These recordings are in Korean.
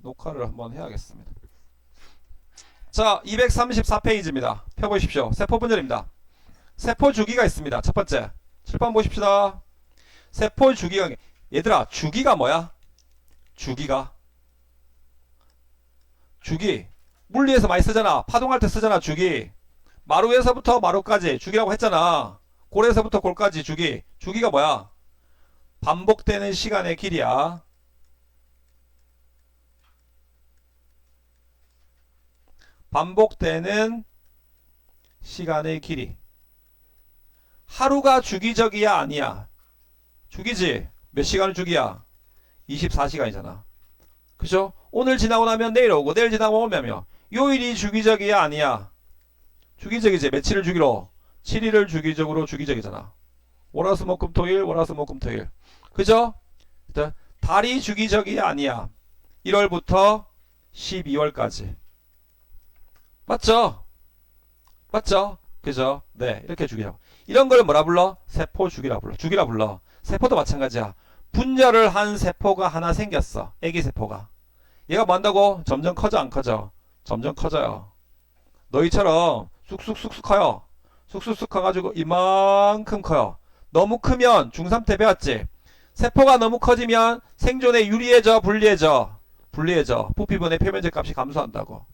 녹화를 한번 해야겠습니다. 자, 234페이지입니다. 펴보십시오. 세포 분열입니다. 세포 주기가 있습니다. 첫 번째, 칠판 보십시다. 세포 주기가, 얘들아, 주기가 뭐야? 주기가. 주기. 물리에서 많이 쓰잖아. 파동할 때 쓰잖아, 주기. 마루에서부터 마루까지 주기라고 했잖아. 골에서부터 골까지 주기. 주기가 뭐야? 반복되는 시간의 길이야. 반복되는 시간의 길이. 하루가 주기적이야 아니야? 주기지. 몇 시간을 주기야? 24시간이잖아. 그죠? 오늘 지나고 나면 내일 오고 내일 지나고 오면 요일이 주기적이야 아니야? 주기적이지. 며칠을 주기로? 7일을 주기적으로 주기적이잖아. 월화수목금토일 월화수목금토일. 그죠? 달이 주기적이야 아니야? 1월부터 12월까지. 맞죠? 맞죠? 그죠? 네, 이렇게 주기라고. 이런 걸 뭐라 불러? 세포 주기라 불러. 주기라 불러. 세포도 마찬가지야. 분열을 한 세포가 하나 생겼어. 애기 세포가. 얘가 뭐 한다고? 점점 커져 안 커져? 점점 커져요. 너희처럼 쑥쑥쑥쑥 커요. 쑥쑥쑥 커가지고 이만큼 커요. 너무 크면 중3 때 배웠지? 세포가 너무 커지면 생존에 유리해져 불리해져? 불리해져. 부피분의 표면적 값이 감소한다고.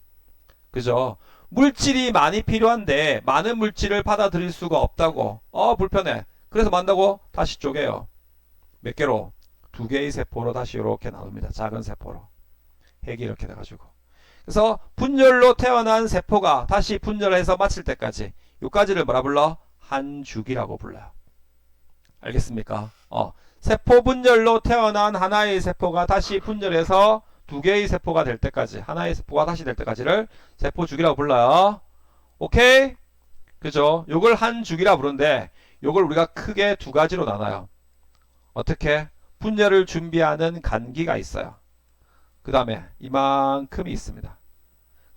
그죠? 물질이 많이 필요한데 많은 물질을 받아들일 수가 없다고. 불편해. 그래서 뭐 한다고? 다시 쪼개요. 몇 개로? 2개의 세포로 다시 이렇게 나눕니다. 작은 세포로. 핵이 이렇게 돼가지고. 그래서 분열로 태어난 세포가 다시 분열해서 마칠 때까지 요까지를 뭐라 불러? 한 주기라고 불러요. 알겠습니까? 세포 분열로 태어난 하나의 세포가 다시 분열해서 2개의 세포가 될 때까지, 하나의 세포가 다시 될 때까지를 세포 주기라고 불러요. 오케이? 그죠? 요걸 한 주기라 부르는데 요걸 우리가 크게 2가지로 나눠요. 어떻게? 분열을 준비하는 간기가 있어요. 그 다음에 이만큼이 있습니다.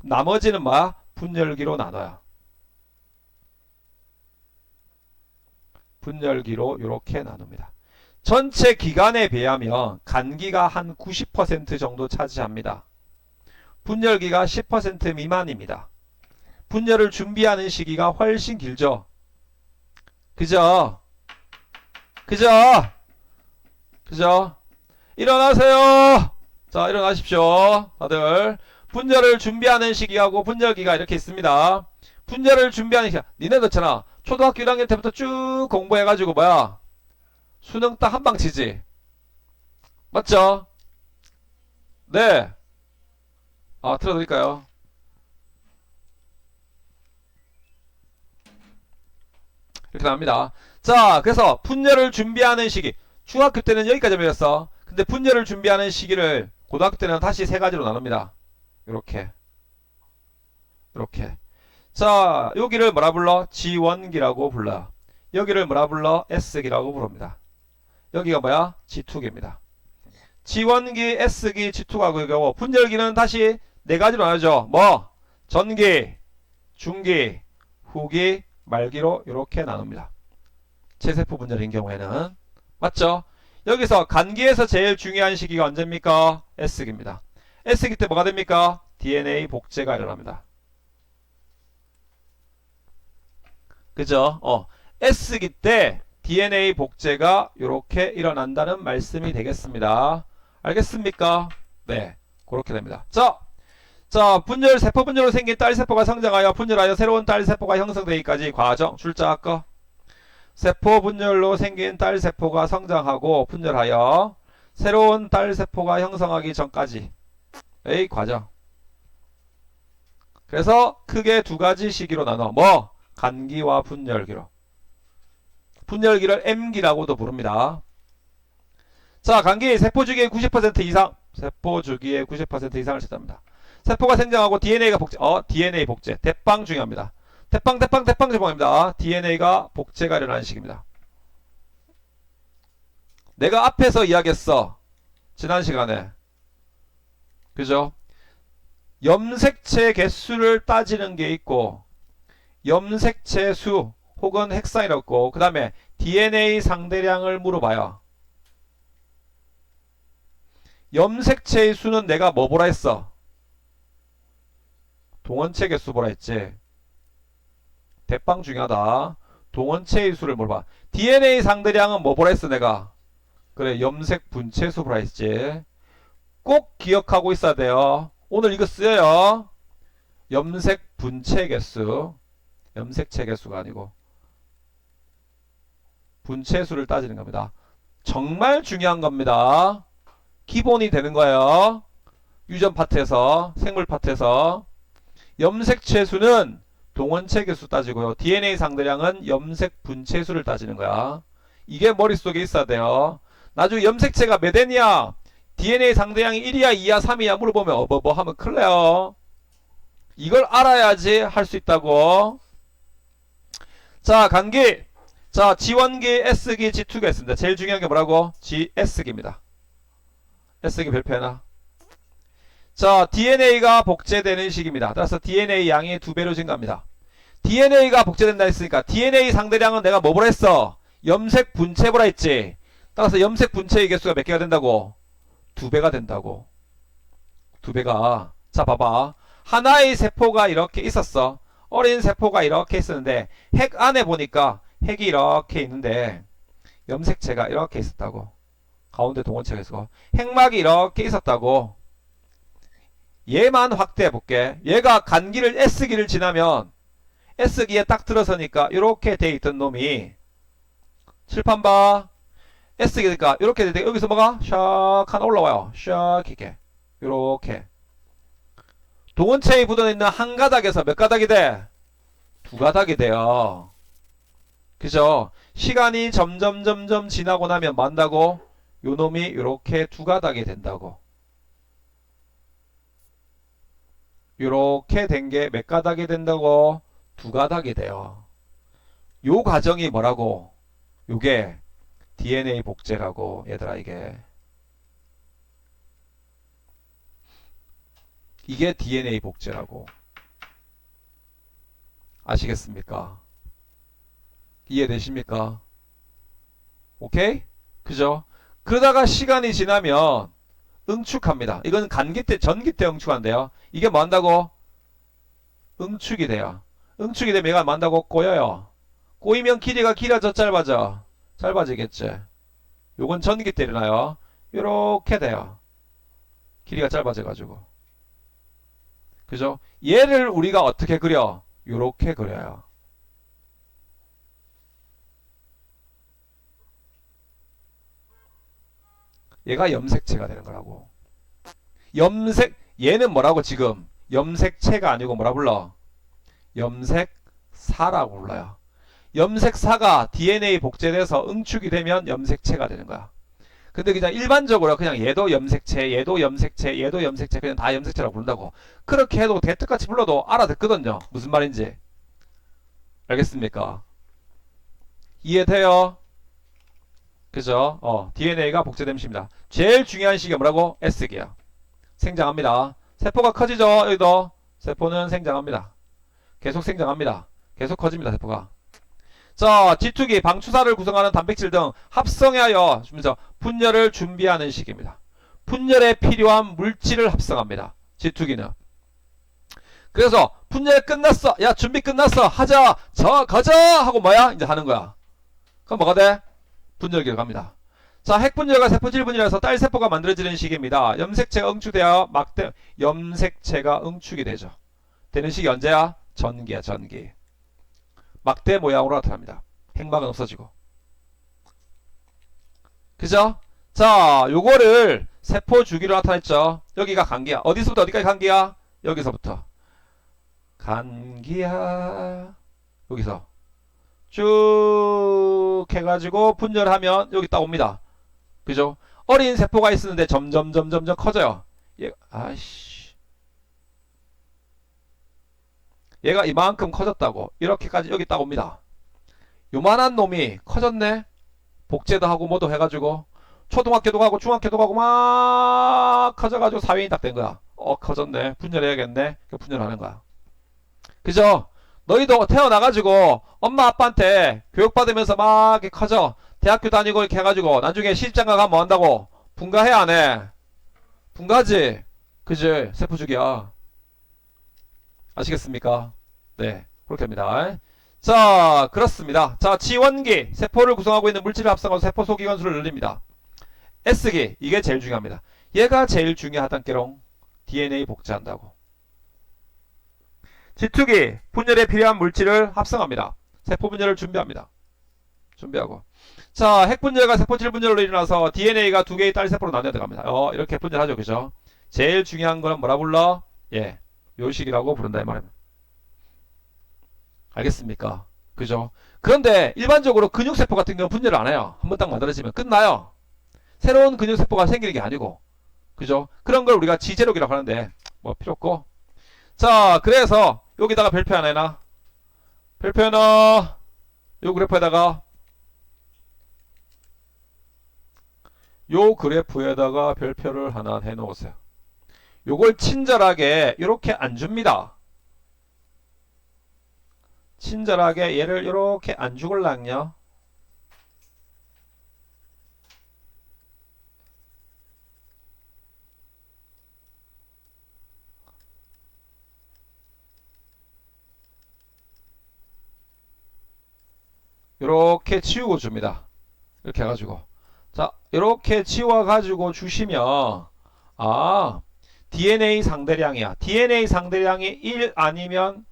나머지는 뭐야? 분열기로 나눠요. 분열기로 이렇게 나눕니다. 전체 기간에 비하면 간기가 한 90% 정도 차지합니다. 분열기가 10% 미만입니다. 분열을 준비하는 시기가 훨씬 길죠. 그죠? 그죠? 그죠? 일어나세요. 자, 일어나십시오. 다들. 분열을 준비하는 시기하고 분열기가 이렇게 있습니다. 분열을 준비하는 시기. 니네 그렇잖아. 초등학교 1학년 때부터 쭉 공부해가지고 뭐야? 수능 딱 한 방 치지. 맞죠? 네. 틀어드릴까요? 이렇게 나옵니다. 자, 그래서 분열을 준비하는 시기. 중학교 때는 여기까지 배웠어. 근데 분열을 준비하는 시기를 고등학교 때는 다시 3가지로 나눕니다. 요렇게. 요렇게. 자, 여기를 뭐라 불러? G1기라고 불러요. 여기를 뭐라 불러? S기라고 부릅니다. 여기가 뭐야? G2기입니다. G1기, S기, G2가 그거고, 분열기는 다시 4가지로 나누죠. 뭐? 전기, 중기, 후기, 말기로 이렇게 나눕니다. 체세포 분열인 경우에는. 맞죠? 여기서 간기에서 제일 중요한 시기가 언제입니까? S기입니다. S기 때 뭐가 됩니까? DNA 복제가 일어납니다. 그죠? S기 때 DNA 복제가 이렇게 일어난다는 말씀이 되겠습니다. 알겠습니까? 네, 그렇게 됩니다. 자, 세포 분열로 생긴 딸세포가 성장하여 분열하여 새로운 딸세포가 형성되기까지 과정, 출자할 거. 세포 분열로 생긴 딸세포가 성장하고 분열하여 새로운 딸세포가 형성하기 전까지의 과정. 그래서 크게 2가지 시기로 나눠. 뭐? 간기와 분열기로. 분열기를 M기라고도 부릅니다. 자, 간기 세포 주기의 90% 이상, 세포 주기의 90% 이상을 차지합니다. 세포가 생장하고 DNA가 복제, DNA 복제, 대빵 중요합니다. 대빵 제봉입니다. DNA가 복제가 일어나는 시기입니다. 내가 앞에서 이야기했어. 지난 시간에. 그죠? 염색체 개수를 따지는 게 있고, 염색체 수 혹은 핵상이라고 있고, 그 다음에 DNA 상대량을 물어봐요. 염색체의 수는 내가 뭐 보라 했어? 동원체 개수 보라 했지. 대빵 중요하다. 동원체의 수를 물어봐. DNA 상대량은 뭐 보라 했어 내가? 그래, 염색 분체수 보라 했지. 꼭 기억하고 있어야 돼요. 오늘 이거 쓰여요. 염색 분체 개수. 염색체 개수가 아니고 분체수를 따지는 겁니다. 정말 중요한 겁니다. 기본이 되는 거예요. 유전 파트에서, 생물 파트에서. 염색체 수는 동원체 개수 따지고요. DNA 상대량은 염색 분체수를 따지는 거야. 이게 머릿속에 있어야 돼요. 나중에 염색체가 몇 N이야? DNA 상대량이 1이야, 2야, 3이야 물어보면 어버버 하면 큰일 나요. 이걸 알아야지 할 수 있다고. 자, 간기. 자, G1기, S기, G2기 있습니다. 제일 중요한 게 뭐라고? S기입니다. S기 별표해놔. 자, DNA가 복제되는 시기입니다. 따라서 DNA 양이 2배로 증가합니다. DNA가 복제된다 했으니까 DNA 상대량은 내가 뭐 보라 했어? 염색 분체 보라 했지. 따라서 염색 분체의 개수가 몇 개가 된다고? 2배가 된다고. 2배가. 자, 봐봐. 하나의 세포가 이렇게 있었어. 어린 세포가 이렇게 있었는데 핵 안에 보니까 핵이 이렇게 있는데 염색체가 이렇게 있었다고. 가운데 동원체가 있어. 핵막이 이렇게 있었다고. 얘만 확대해 볼게. 얘가 간기를 S기를 지나면 S기에 딱 들어서니까 이렇게 돼 있던 놈이 칠판 봐. S기니까 이렇게 돼. 여기서 뭐가 샥 하나 올라와요. 샥 이렇게. 이렇게. 동원체에 붙어있는 한 가닥에서 몇 가닥이 돼? 2가닥이 돼요. 그죠? 시간이 점점 지나고 나면 만다고? 요 놈이 이렇게 2가닥이 된다고. 요렇게 된 게 몇 가닥이 된다고? 2가닥이 돼요. 요 과정이 뭐라고? 요게 DNA 복제라고. 얘들아, 이게 DNA 복제라고. 아시겠습니까? 이해되십니까? 오케이? 그죠? 그러다가 시간이 지나면 응축합니다. 이건 간기 때, 전기 때 응축한대요. 이게 뭐 한다고? 응축이 돼요. 응축이 되면 얘가 뭐 한다고? 꼬여요. 꼬이면 길이가 길어져, 짧아져? 짧아지겠지. 요건 전기 때 일어나요. 요렇게 돼요. 길이가 짧아져가지고. 그죠? 얘를 우리가 어떻게 그려? 요렇게 그려요. 얘가 염색체가 되는 거라고. 얘는 뭐라고 지금? 염색체가 아니고 뭐라 불러? 염색사라고 불러요. 염색사가 DNA 복제돼서 응축이 되면 염색체가 되는 거야. 근데 그냥 일반적으로 그냥 얘도 염색체, 얘도 염색체, 얘도 염색체, 그냥 다 염색체라고 부른다고. 그렇게 해도 대뜻같이 불러도 알아듣거든요. 무슨 말인지. 알겠습니까? 이해돼요? 그죠? DNA가 복제된 시기입니다. 제일 중요한 시기가 뭐라고? S기야. 생장합니다. 세포가 커지죠? 여기도. 세포는 생장합니다. 계속 생장합니다. 계속 커집니다. 세포가. 자, G2기 방추사를 구성하는 단백질 등 합성하여 분열을 준비하는 시기입니다. 분열에 필요한 물질을 합성합니다. G2기는. 그래서 분열 끝났어. 야, 준비 끝났어. 하자. 가자 하고 뭐야? 이제 하는 거야. 그럼 뭐가 돼? 분열기로 갑니다. 자, 핵분열과 세포질 분열에서 딸세포가 만들어지는 시기입니다. 염색체가 응축되어 염색체가 응축이 되죠. 되는 시기 언제야? 전기야, 전기. 막대 모양으로 나타납니다. 핵막은 없어지고. 그죠? 자, 요거를 세포 주기로 나타냈죠. 여기가 간기야. 어디서부터 어디까지 간기야? 여기서부터. 간기야. 여기서. 쭉 해가지고 분열하면 여기 딱 옵니다. 그죠? 어린 세포가 있었는데 점점 커져요. 얘가 이만큼 커졌다고. 이렇게까지 여기 딱 옵니다. 요만한 놈이 커졌네. 복제도 하고 뭐도 해가지고 초등학교도 가고 중학교도 가고 막 커져가지고 사회인이 딱 된 거야. 커졌네. 분열해야겠네. 분열하는 거야. 그죠? 너희도 태어나가지고 엄마 아빠한테 교육받으면서 막 이렇게 커져. 대학교 다니고 이렇게 해가지고 나중에 시집장가 가면 뭐 한다고? 분가해 안 해? 분가지. 그지? 세포 주기야. 아시겠습니까? 네. 그렇게 합니다. 자, 그렇습니다. 자, 지원기. 세포를 구성하고 있는 물질을 합성하고 세포 소기관수를 늘립니다. S기. 이게 제일 중요합니다. 얘가 제일 중요하단 게롱. DNA 복제한다고. G2기. 분열에 필요한 물질을 합성합니다. 세포 분열을 준비합니다. 준비하고. 자, 핵분열과 세포질 분열로 일어나서 DNA가 두 개의 딸 세포로 나뉘어 들어갑니다. 이렇게 분열하죠. 그죠? 제일 중요한 거는 뭐라 불러? 예. 요식이라고 부른다 이 말입니다. 알겠습니까? 그죠? 그런데 일반적으로 근육세포 같은 경우는 분열을 안 해요. 한번 딱 만들어지면 끝나요. 새로운 근육세포가 생기는 게 아니고. 그죠? 그런 걸 우리가 지제록이라고 하는데 뭐 필요 없고. 자, 그래서 여기다가 별표 하나 해놔. 별표 하나. 요 그래프에다가 별표를 하나 해놓으세요. 요걸 친절하게 이렇게 안 줍니다. 친절하게 얘를 이렇게 안 죽을랑요. 이렇게 치우고 줍니다. 이렇게 해가지고. 자, 이렇게 치워가지고 주시면, DNA 상대량이야. DNA 상대량이 1 아니면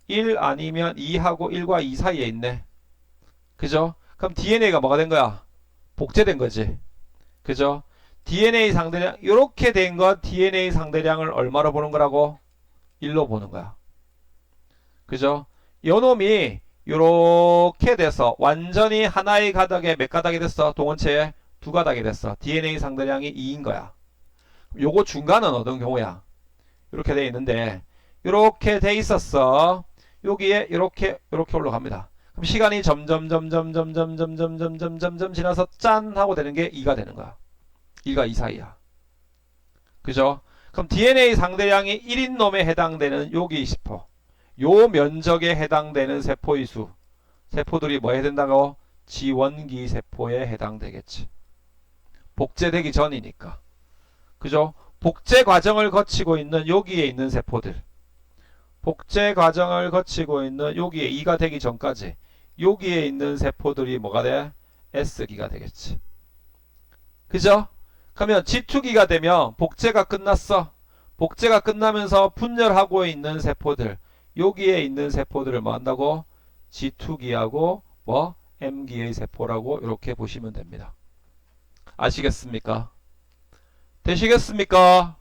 2하고 1과 2 사이에 있네. 그죠? 그럼 DNA가 뭐가 된 거야? 복제된 거지. 그죠? DNA 상대량, 이렇게 된 건 DNA 상대량을 얼마로 보는 거라고? 1로 보는 거야. 그죠? 요 놈이 요렇게 돼서 완전히 하나의 가닥에 몇 가닥이 됐어? 동원체에 두 가닥이 됐어. DNA 상대량이 2인 거야. 요거 중간은 어떤 경우야? 이렇게 돼 있는데 이렇게 돼 있었어. 여기에 이렇게 올라갑니다. 그럼 시간이 점점 지나서 짠 하고 되는 게 2가 되는 거야. 1과 2 사이야. 그죠? 그럼 DNA 상대량이 1인 놈에 해당되는 여기 20%. 요 면적에 해당되는 세포의 수. 세포들이 뭐 해야 된다고? 지원기 세포에 해당되겠지. 복제되기 전이니까. 그죠? 복제 과정을 거치고 있는 여기에 있는 세포들. 복제 과정을 거치고 있는 여기에 2가 되기 전까지 여기에 있는 세포들이 뭐가 돼? S기가 되겠지. 그죠? 그러면 G2기가 되면 복제가 끝났어. 복제가 끝나면서 분열하고 있는 세포들. 여기에 있는 세포들을 뭐 한다고? G2기하고 뭐 M기의 세포라고 이렇게 보시면 됩니다. 아시겠습니까? 되시겠습니까?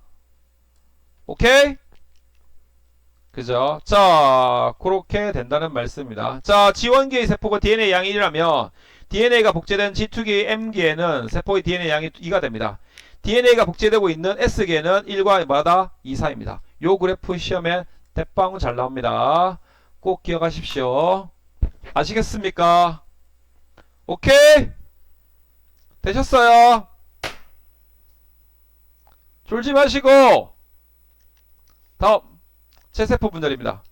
오케이? 그죠? 자, 그렇게 된다는 말씀입니다. 자, 지원기의 세포가 DNA 양이 1이라면 DNA가 복제된 G2기 M기에는 세포의 DNA 양이 2가 됩니다. DNA가 복제되고 있는 S기에는 1과 뭐다? 2 사이입니다. 요 그래프 시험에 대빵 잘 나옵니다. 꼭 기억하십시오. 아시겠습니까? 오케이? 되셨어요? 졸지 마시고 다음 체세포 분열입니다.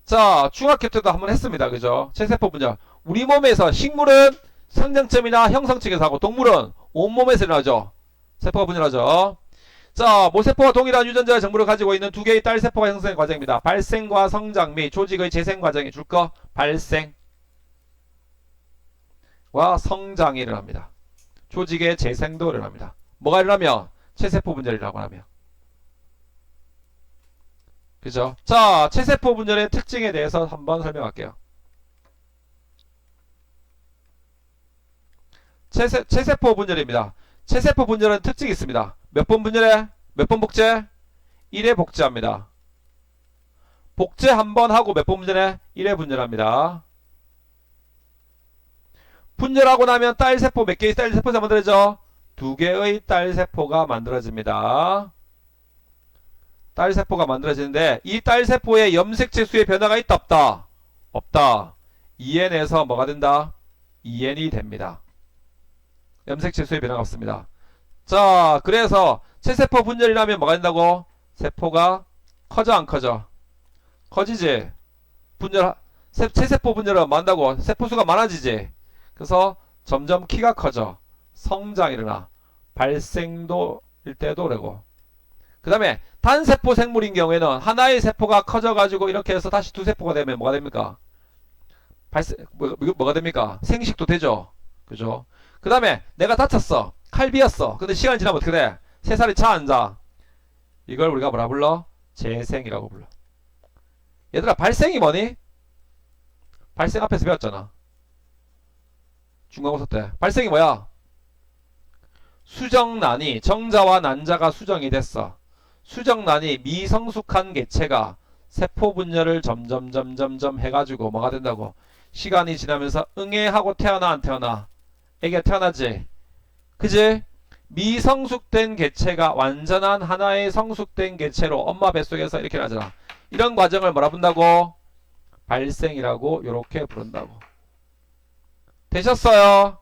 자, 중학교 때도 한번 했습니다. 그죠? 체세포 분열. 우리 몸에서 식물은 성장점이나 형성 측에서 하고 동물은 온몸에서 일어나죠. 세포가 분열하죠. 자, 모세포와 동일한 유전자의 정보를 가지고 있는 두 개의 딸 세포가 형성의 과정입니다. 발생과 성장 및 조직의 재생 과정이 줄 거 발생과 성장이 일어납니다. 조직의 재생도 일어납니다. 뭐가 일어나면? 체세포 분열이라고 하면. 그죠? 자, 체세포 분열의 특징에 대해서 한번 설명할게요. 체세포 분열입니다. 체세포 분열은 특징이 있습니다. 몇 번 분열해? 몇 번 복제? 1회 복제합니다. 복제 한 번 하고 몇 번 분열해? 1회 분열합니다. 분열하고 나면 딸세포 몇 개의 딸세포가 만들어져? 2개의 딸세포가 만들어집니다. 딸세포가 만들어지는데 이 딸세포의 염색체 수의 변화가 있다 없다? 없다. 2N에서 뭐가 된다? 2N이 됩니다. 염색체 수의 변화가 없습니다. 자, 그래서 체세포 분열이라면 뭐가 된다고? 세포가 커져 안 커져? 커지지. 체세포 분열은 뭐 한다고? 세포수가 많아지지. 그래서 점점 키가 커져. 성장이 일어나. 발생도 일대도 되고. 그 다음에 단세포 생물인 경우에는 하나의 세포가 커져가지고 이렇게 해서 다시 두 세포가 되면 뭐가 됩니까? 뭐가 됩니까? 생식도 되죠. 그죠? 그 다음에 내가 다쳤어. 칼 비었어. 근데 시간이 지나면 어떻게 돼? 새살이 차 앉아. 이걸 우리가 뭐라 불러? 재생이라고 불러. 얘들아, 발생이 뭐니? 발생 앞에서 배웠잖아. 중간고사 때. 발생이 뭐야? 수정란이, 정자와 난자가 수정이 됐어. 수정란이 미성숙한 개체가 세포 분열을 점점 해가지고 뭐가 된다고? 시간이 지나면서 응애하고 태어나 안 태어나? 애기가 태어나지? 그지? 미성숙된 개체가 완전한 하나의 성숙된 개체로 엄마 뱃속에서 이렇게 나잖아. 이런 과정을 뭐라 부른다고? 발생이라고 요렇게 부른다고. 되셨어요?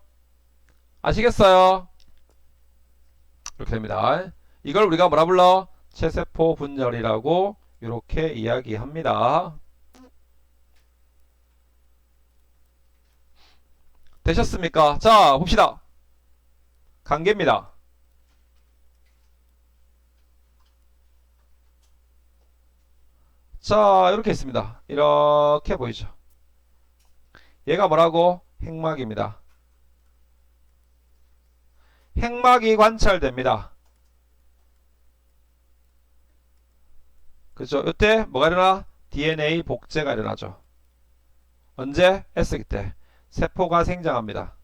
아시겠어요? 이렇게 됩니다. 이걸 우리가 뭐라 불러? 체세포 분열이라고 이렇게 이야기합니다. 되셨습니까? 자, 봅시다. 관계입니다. 자, 이렇게 있습니다. 이렇게 보이죠? 얘가 뭐라고? 핵막입니다. 핵막이 관찰됩니다. 그죠? 이때 뭐가 일어나? DNA 복제가 일어나죠. 언제? S기 때. 세포가 생장합니다.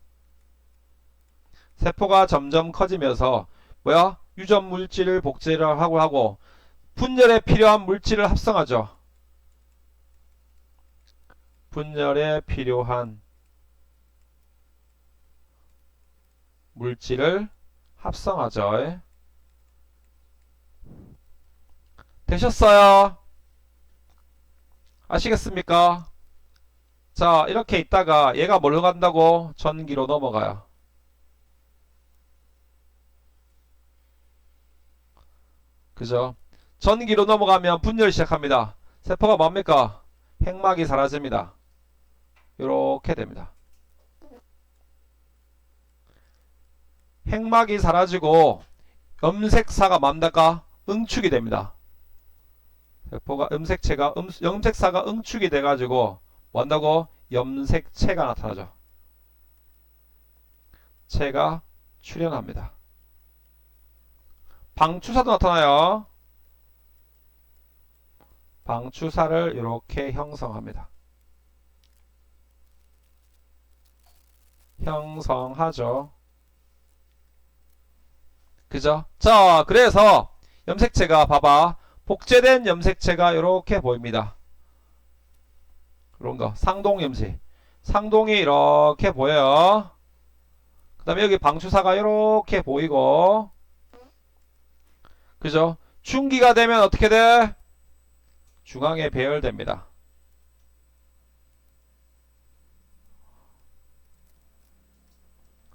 세포가 점점 커지면서 뭐야? 유전 물질을 복제를 하고 분열에 필요한 물질을 합성하죠. 분열에 필요한 물질을 합성하죠. 되셨어요? 아시겠습니까? 자, 이렇게 있다가 얘가 뭘로 간다고? 전기로 넘어가요. 그죠? 전기로 넘어가면 분열 시작합니다. 세포가 뭡니까? 핵막이 사라집니다. 이렇게 됩니다. 핵막이 사라지고 염색사가 뭡니까? 응축이 됩니다. 세포가 염색사가 응축이 돼가지고 뭐한다고? 염색체가 나타나죠. 체가 출현합니다. 방추사도 나타나요. 방추사를 이렇게 형성합니다. 형성하죠. 그죠? 자, 그래서 염색체가 봐봐. 복제된 염색체가 이렇게 보입니다. 그런 거. 상동염색. 상동이 이렇게 보여요. 그 다음에 여기 방추사가 이렇게 보이고. 그죠? 중기가 되면 어떻게 돼? 중앙에 배열됩니다.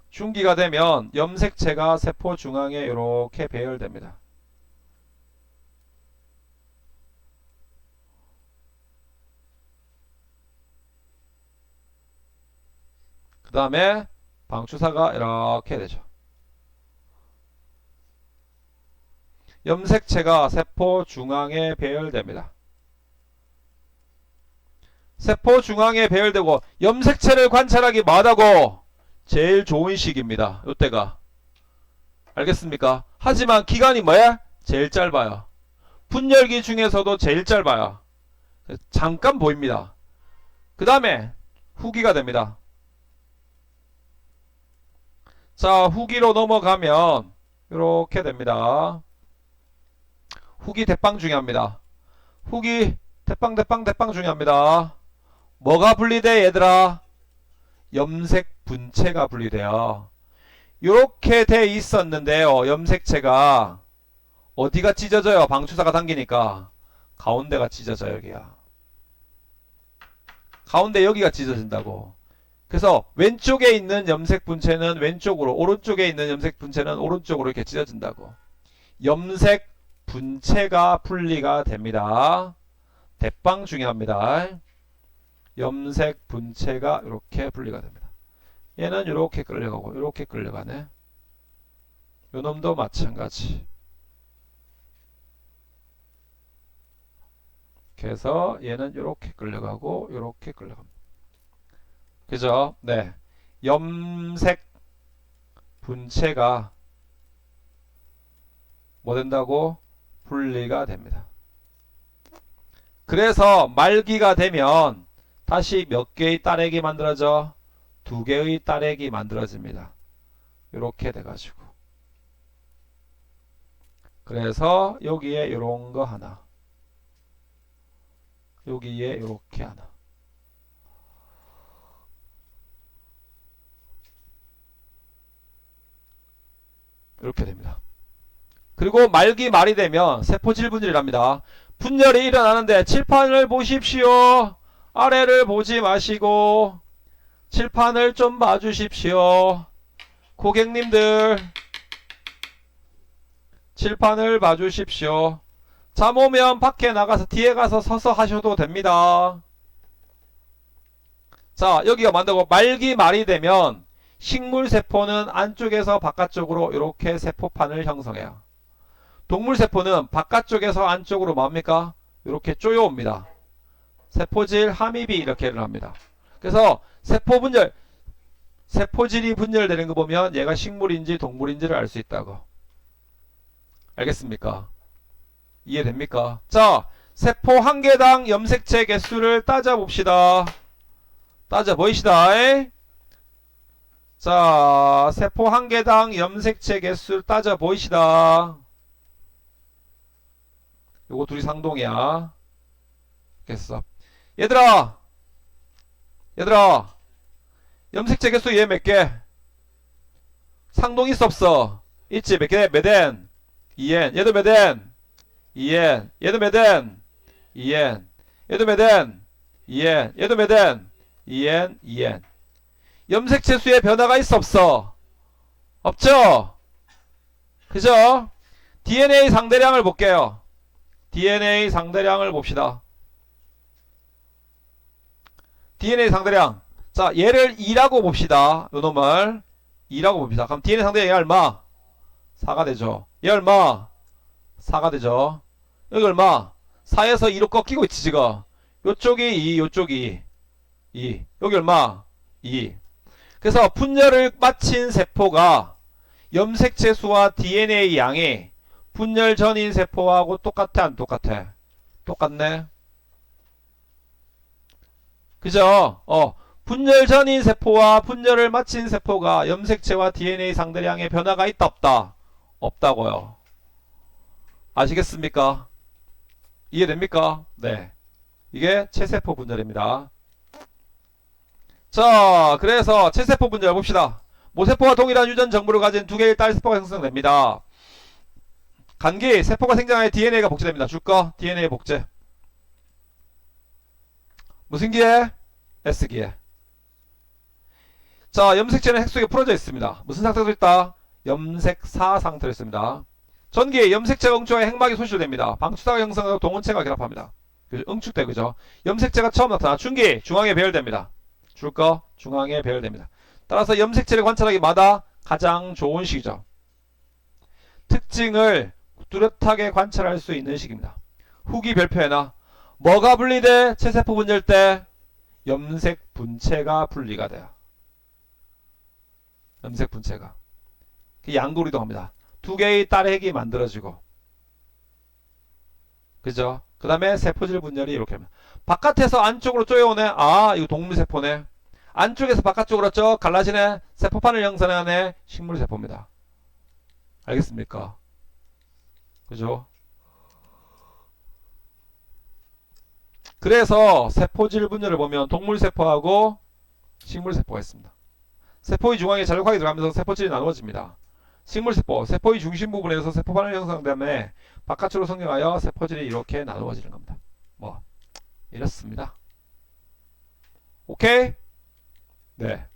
중기가 되면 염색체가 세포 중앙에 이렇게 배열됩니다. 그 다음에 방추사가 이렇게 되죠. 염색체가 세포 중앙에 배열됩니다. 세포 중앙에 배열되고 염색체를 관찰하기 뭐하다고? 제일 좋은 시기입니다. 이때가. 알겠습니까? 하지만 기간이 뭐야? 제일 짧아요. 분열기 중에서도 제일 짧아요. 잠깐 보입니다. 그 다음에 후기가 됩니다. 자, 후기로 넘어가면 이렇게 됩니다. 후기 대빵 중요합니다. 후기 대빵 중요합니다. 뭐가 분리돼 얘들아? 염색 분체가 분리돼요. 이렇게 돼 있었는데요. 염색체가 어디가 찢어져요? 방추사가 당기니까 가운데가 찢어져요. 여기야. 가운데 여기가 찢어진다고. 그래서 왼쪽에 있는 염색 분체는 왼쪽으로, 오른쪽에 있는 염색 분체는 오른쪽으로 이렇게 찢어진다고. 염색 분체가 분리가 됩니다. 대빵 중요합니다. 염색 분체가 이렇게 분리가 됩니다. 얘는 이렇게 끌려가고 이렇게 끌려가네. 요놈도 마찬가지. 이렇게 해서 얘는 이렇게 끌려가고 이렇게 끌려갑니다. 그죠? 네. 염색 분체가 뭐 된다고? 분리가 됩니다. 그래서 말기가 되면 다시 몇 개의 딸액이 만들어져? 2개의 딸액이 만들어집니다. 이렇게 돼가지고. 그래서 여기에 이런 거 하나, 여기에 이렇게 하나. 이렇게 됩니다. 그리고 말기 말이 되면 세포질 분열이랍니다. 분열이 일어나는데 칠판을 보십시오. 아래를 보지 마시고 칠판을 좀 봐주십시오. 고객님들 칠판을 봐주십시오. 잠 오면 밖에 나가서 뒤에 가서 서서 하셔도 됩니다. 자, 여기가 만들고 말기 말이 되면 식물세포는 안쪽에서 바깥쪽으로 이렇게 세포판을 형성해요. 동물세포는 바깥쪽에서 안쪽으로 뭡니까? 이렇게 쪼여옵니다. 세포질 함입이 이렇게 일어납니다. 그래서 세포분열, 세포질이 분열되는 거 보면 얘가 식물인지 동물인지를 알 수 있다고. 알겠습니까? 이해됩니까? 자, 세포 한 개당 염색체 개수를 따져봅시다. 따져보이시다. 자, 세포 한 개당 염색체 개수를 따져보이시다. 요거 둘이 상동이야. 됐어. 얘들아 염색체 개수 얘 몇 개? 상동 있어 없어? 있지. 몇 개? 몇 N? 2N. 얘도 몇 N? 2N. 얘도 몇 N? 2N. 얘도 몇 N? 2N. 얘도 몇 N? 2N. 2N. 염색체 수에 변화가 있어 없어? 없죠? 그죠? DNA 상대량을 볼게요. DNA 상대량을 봅시다. DNA 상대량. 자, 얘를 2라고 봅시다. 요 놈을 2라고 봅시다. 그럼 DNA 상대량이 얼마? 4가 되죠. 얘 얼마? 4가 되죠. 여기 얼마? 4에서 2로 꺾이고 있지 지금. 요쪽이 2, 요쪽이 2. 여기 얼마? 2. 그래서 분열을 마친 세포가 염색체 수와 DNA 양이 분열 전인 세포하고 똑같아 안 똑같아? 똑같네. 그죠? 분열 전인 세포와 분열을 마친 세포가 염색체와 DNA 상대량의 변화가 있다 없다? 없다고요. 아시겠습니까? 이해됩니까? 네. 이게 체세포 분열입니다. 자, 그래서 체세포 분열 봅시다. 모세포와 동일한 유전 정보를 가진 두 개의 딸 세포가 형성됩니다. 간기, 세포가 생장하여 DNA가 복제됩니다. 줄거? DNA 복제. 무슨 기에? S기에. 자, 염색체는 핵 속에 풀어져 있습니다. 무슨 상태로 있다? 염색사 상태로 있습니다. 전기, 염색체가 응축하여 핵막이 소실됩니다. 방추사가 형성하고 동원체가 결합합니다. 응축돼, 그죠? 염색체가 처음 나타나 중기, 중앙에 배열됩니다. 줄거? 중앙에 배열됩니다. 따라서 염색체를 관찰하기 마다 가장 좋은 시기죠. 특징을 뚜렷하게 관찰할 수 있는 시기입니다. 후기 별표에나 뭐가 분리돼? 체세포 분열 때 염색 분체가 분리가 돼요. 염색 분체가 양구로 이동합니다. 두 개의 딸의 핵이 만들어지고, 그죠? 그 다음에 세포질 분열이 이렇게 합니다. 바깥에서 안쪽으로 쪼여오네. 아, 이거 동물세포네. 안쪽에서 바깥쪽으로 쭉 갈라지네. 세포판을 형성하네. 식물세포입니다. 알겠습니까? 그죠? 그래서 세포질 분열을 보면 동물세포하고 식물세포가 있습니다. 세포의 중앙에 자력하게 들어가면서 세포질이 나누어집니다. 식물세포, 세포의 중심 부분에서 세포판을 형성되면 바깥으로 성장하여 세포질이 이렇게 나누어지는 겁니다. 뭐 이렇습니다. 오케이? 네.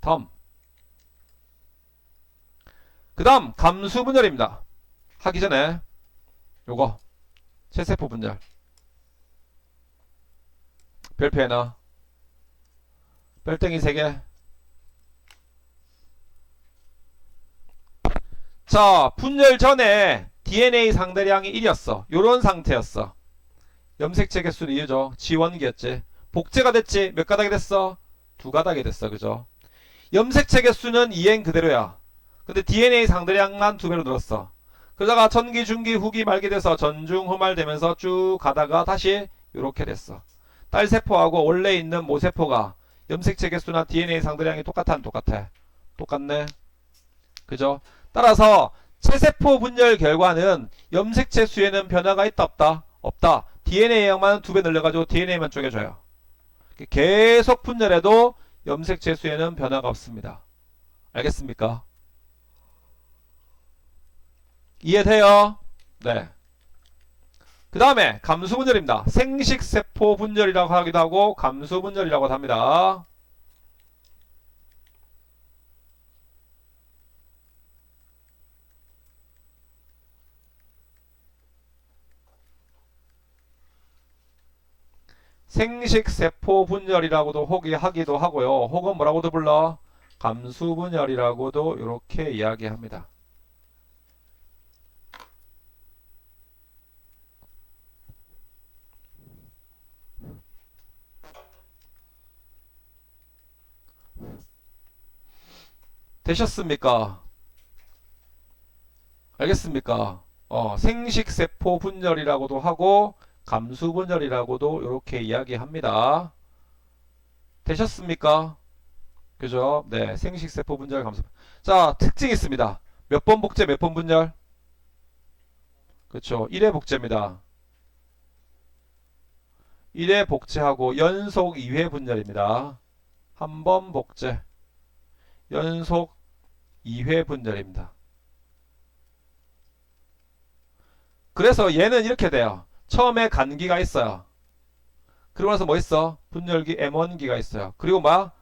다음. 그 다음 감수 분열입니다. 하기 전에 요거 체세포 분열 별표에나 별땡이 3개. 자, 분열 전에 DNA 상대량이 1이었어. 요런 상태였어. 염색체 개수는 2죠. 지원기였지. 복제가 됐지. 몇 가닥이 됐어? 두 가닥이 됐어. 그죠? 염색체 개수는 2n 그대로야. 근데 DNA 상대량만 2배로 늘었어. 그러다가 전기, 중기, 후기, 말기 돼서 전중, 후말 되면서 쭉 가다가 다시 이렇게 됐어. 딸세포하고 원래 있는 모세포가 염색체 개수나 DNA 상대량이 똑같아 안 똑같아? 똑같네. 그죠? 따라서 체세포 분열 결과는 염색체 수에는 변화가 있다 없다? 없다. DNA 양만 2배 늘려가지고 DNA만 쪼개줘요. 계속 분열해도 염색체 수에는 변화가 없습니다. 알겠습니까? 이해돼요? 네. 그 다음에 감수분열입니다. 생식세포 분열이라고 하기도 하고 감수분열이라고 합니다. 생식세포 분열이라고도 하기도 하고요. 혹은 뭐라고도 불러? 감수분열이라고도 이렇게 이야기합니다. 되셨습니까? 알겠습니까? 생식세포 분열이라고도 하고 감수분열이라고도 이렇게 이야기합니다. 되셨습니까? 그죠? 네, 생식세포 분열 감수. 자, 특징이 있습니다. 몇 번 복제, 몇 번 분열? 그렇죠. 1회 복제입니다. 1회 복제하고 연속 2회 분열입니다. 한 번 복제, 연속 2회 분열입니다. 그래서 얘는 이렇게 돼요. 처음에 간기가 있어요. 그러고 나서 뭐 있어? 분열기 M1기가 있어요. 그리고 막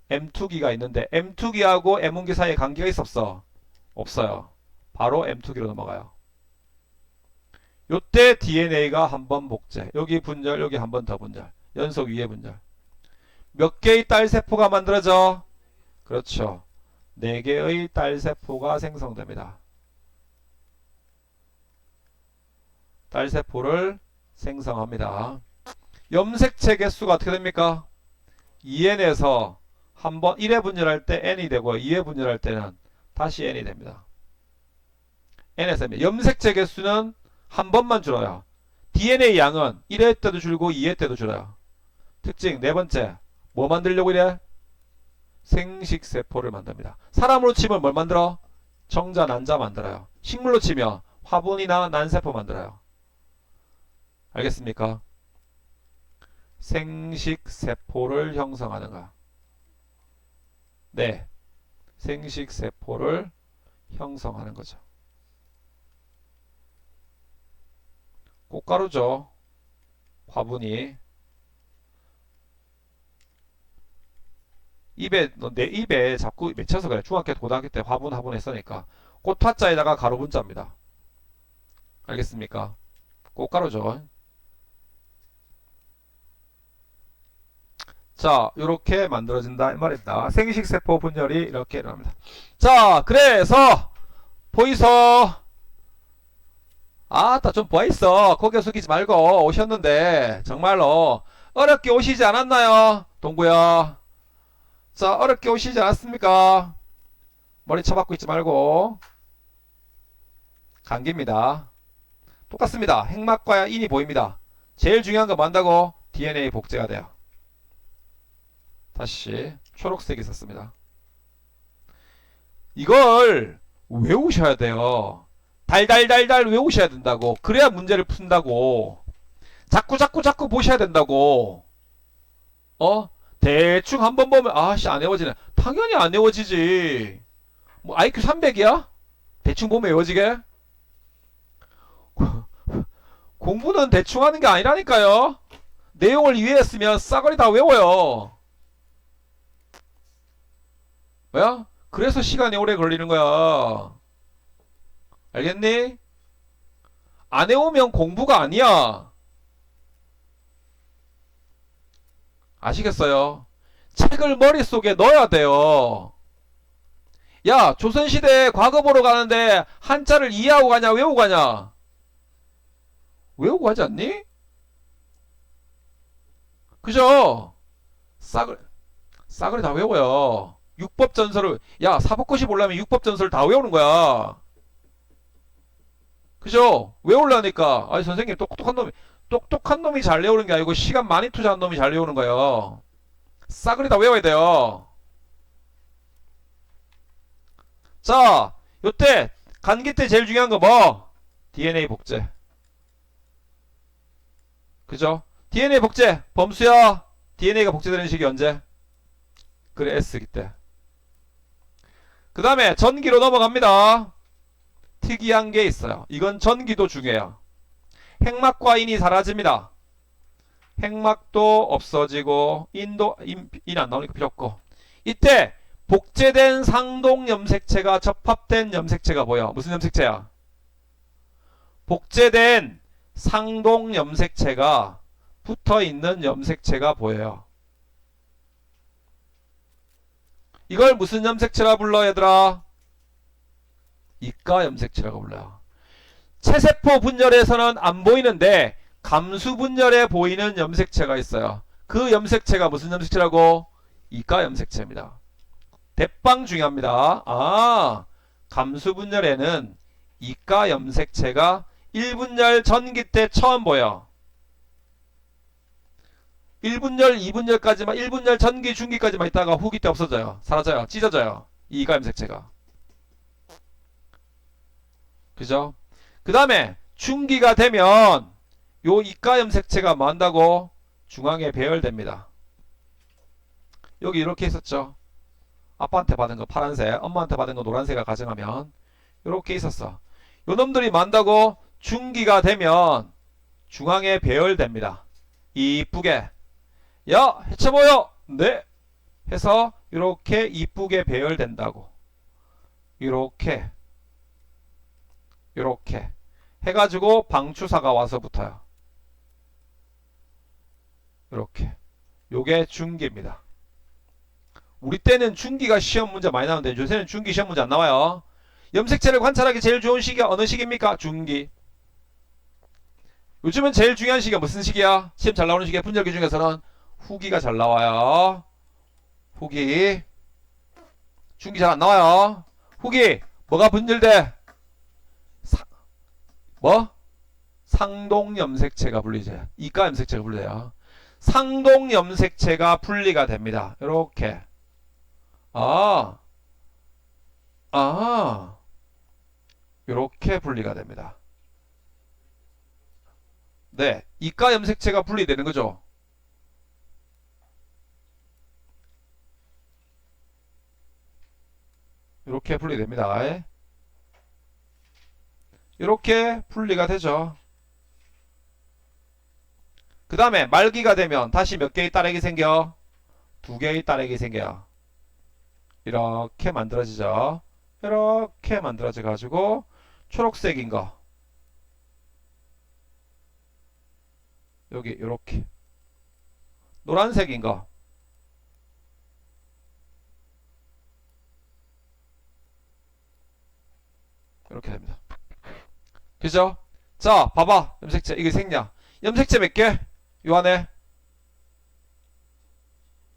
M2기가 있는데 M2기하고 M1기 사이에 간기가 있어 없어? 없어요. 바로 M2기로 넘어가요. 요때 DNA가 한 번 복제, 여기 분열, 여기 한 번 더 분열, 연속 2회 분열. 몇 개의 딸세포가 만들어져? 그렇죠. 4개의 딸세포가 생성됩니다. 딸세포를 생성합니다. 염색체 개수가 어떻게 됩니까? 2n에서 한번 1회 분열할 때 n이 되고 2회 분열할 때는 다시 n이 됩니다. n에서 염색체 개수는 한 번만 줄어요. DNA 양은 1회 때도 줄고 2회 때도 줄어요. 특징 네 번째, 뭐 만들려고 이래? 생식세포를 만듭니다. 사람으로 치면 뭘 만들어? 정자, 난자 만들어요. 식물로 치면 화분이나 난세포 만들어요. 알겠습니까? 생식세포를 형성하는 거. 네, 생식세포를 형성하는 거죠. 꽃가루죠. 화분이 내 입에 자꾸 맺혀서 그래. 중학교 고등학교 때 화분 했으니까 꽃 화자에다가 가로 분자입니다. 알겠습니까? 꽃가루죠. 자, 이렇게 만들어진다 이 말입니다. 생식세포 분열이 이렇게 일어납니다. 자, 그래서 보이소. 아따 좀 보아있어. 고개 숙이지 말고 오셨는데 정말로 어렵게 오시지 않았나요? 동구야. 자, 어렵게 오시지 않았습니까? 머리 쳐박고 있지 말고. 감기입니다. 똑같습니다. 핵막과 인이 보입니다. 제일 중요한 거 뭔다고? DNA 복제가 돼요. 다시 초록색이 있었습니다. 이걸 외우셔야 돼요. 달달달달 외우셔야 된다고. 그래야 문제를 푼다고. 자꾸 보셔야 된다고. 대충 한번 보면 아씨 안 외워지네. 당연히 안 외워지지. 뭐 IQ 300이야? 대충 보면 외워지게? 공부는 대충 하는 게 아니라니까요. 내용을 이해했으면 싸그리 다 외워요. 뭐야? 그래서 시간이 오래 걸리는 거야. 알겠니? 안 외우면 공부가 아니야. 아시겠어요? 책을 머릿속에 넣어야 돼요. 야, 조선시대 과거 보러 가는데 한자를 이해하고 가냐, 외우고 가냐? 외우고 가지 않니? 그죠? 싸그리 다 외워요. 육법전설을, 야, 사법고시 보려면 육법전설 다 외우는 거야. 그죠? 외우려니까. 아니, 선생님, 똑똑한 놈이 잘 외우는 게 아니고, 시간 많이 투자한 놈이 잘 외우는 거예요. 싸그리 다 외워야 돼요. 자, 요때, 간기 때 제일 중요한 거 뭐? DNA 복제. 그죠? DNA 복제. 범수야. DNA가 복제되는 시기 언제? 그래, S기 때. 그 다음에 전기로 넘어갑니다. 특이한 게 있어요. 이건 전기도 중요해요. 핵막과 인이 사라집니다. 핵막도 없어지고 인이 안 나오니까 필요 없고, 이때 복제된 상동 염색체가 접합된 염색체가 보여. 무슨 염색체야? 복제된 상동 염색체가 붙어있는 염색체가 보여요. 이걸 무슨 염색체라 불러, 얘들아? 이가 염색체라고 불러요. 체세포 분열에서는 안 보이는데 감수 분열에 보이는 염색체가 있어요. 그 염색체가 무슨 염색체라고? 이가 염색체입니다. 대빵 중요합니다. 아, 감수 분열에는 이가 염색체가 1분열 전기 때 처음 보여. 1분열, 2분열까지만, 1분열 전기, 중기까지만 있다가 후기 때 없어져요. 사라져요. 찢어져요. 이 이가 염색체가. 그죠? 그 다음에 중기가 되면 요 이가 염색체가 뭐 한다고? 중앙에 배열됩니다. 여기 이렇게 있었죠. 아빠한테 받은 거 파란색, 엄마한테 받은 거 노란색을 가정하면 이렇게 있었어. 요 놈들이 뭐 한다고? 중기가 되면 중앙에 배열됩니다. 이쁘게. 야, 해체 보여. 네. 해서 이렇게 이쁘게 배열된다고. 이렇게 해가지고 방추사가 와서 붙어요. 이렇게. 요게 중기입니다. 우리 때는 중기가 시험 문제 많이 나오는데 요새는 중기 시험 문제 안 나와요. 염색체를 관찰하기 제일 좋은 시기가 어느 시기입니까? 중기. 요즘은 제일 중요한 시기가 무슨 시기야? 시험 잘 나오는 시기야. 분열기 중에서는 후기가 잘 나와요. 후기. 중기 잘 안 나와요. 후기. 뭐가 분열돼? 상동 염색체가 분리돼요. 이가 염색체가 분리돼요. 상동 염색체가 분리가 됩니다. 이렇게. 이렇게 분리가 됩니다. 네, 이가 염색체가 분리되는 거죠. 이렇게 분리됩니다. 이렇게 분리가 되죠. 그 다음에 말기가 되면 다시 몇 개의 딸액이 생겨? 2개의 딸액이 생겨요. 이렇게 만들어지죠. 이렇게 만들어져 가지고 초록색인 거 여기 이렇게, 노란색인 거 이렇게 됩니다. 그죠? 자, 봐봐. 염색체 이게 생략. 염색체 몇 개? 요 안에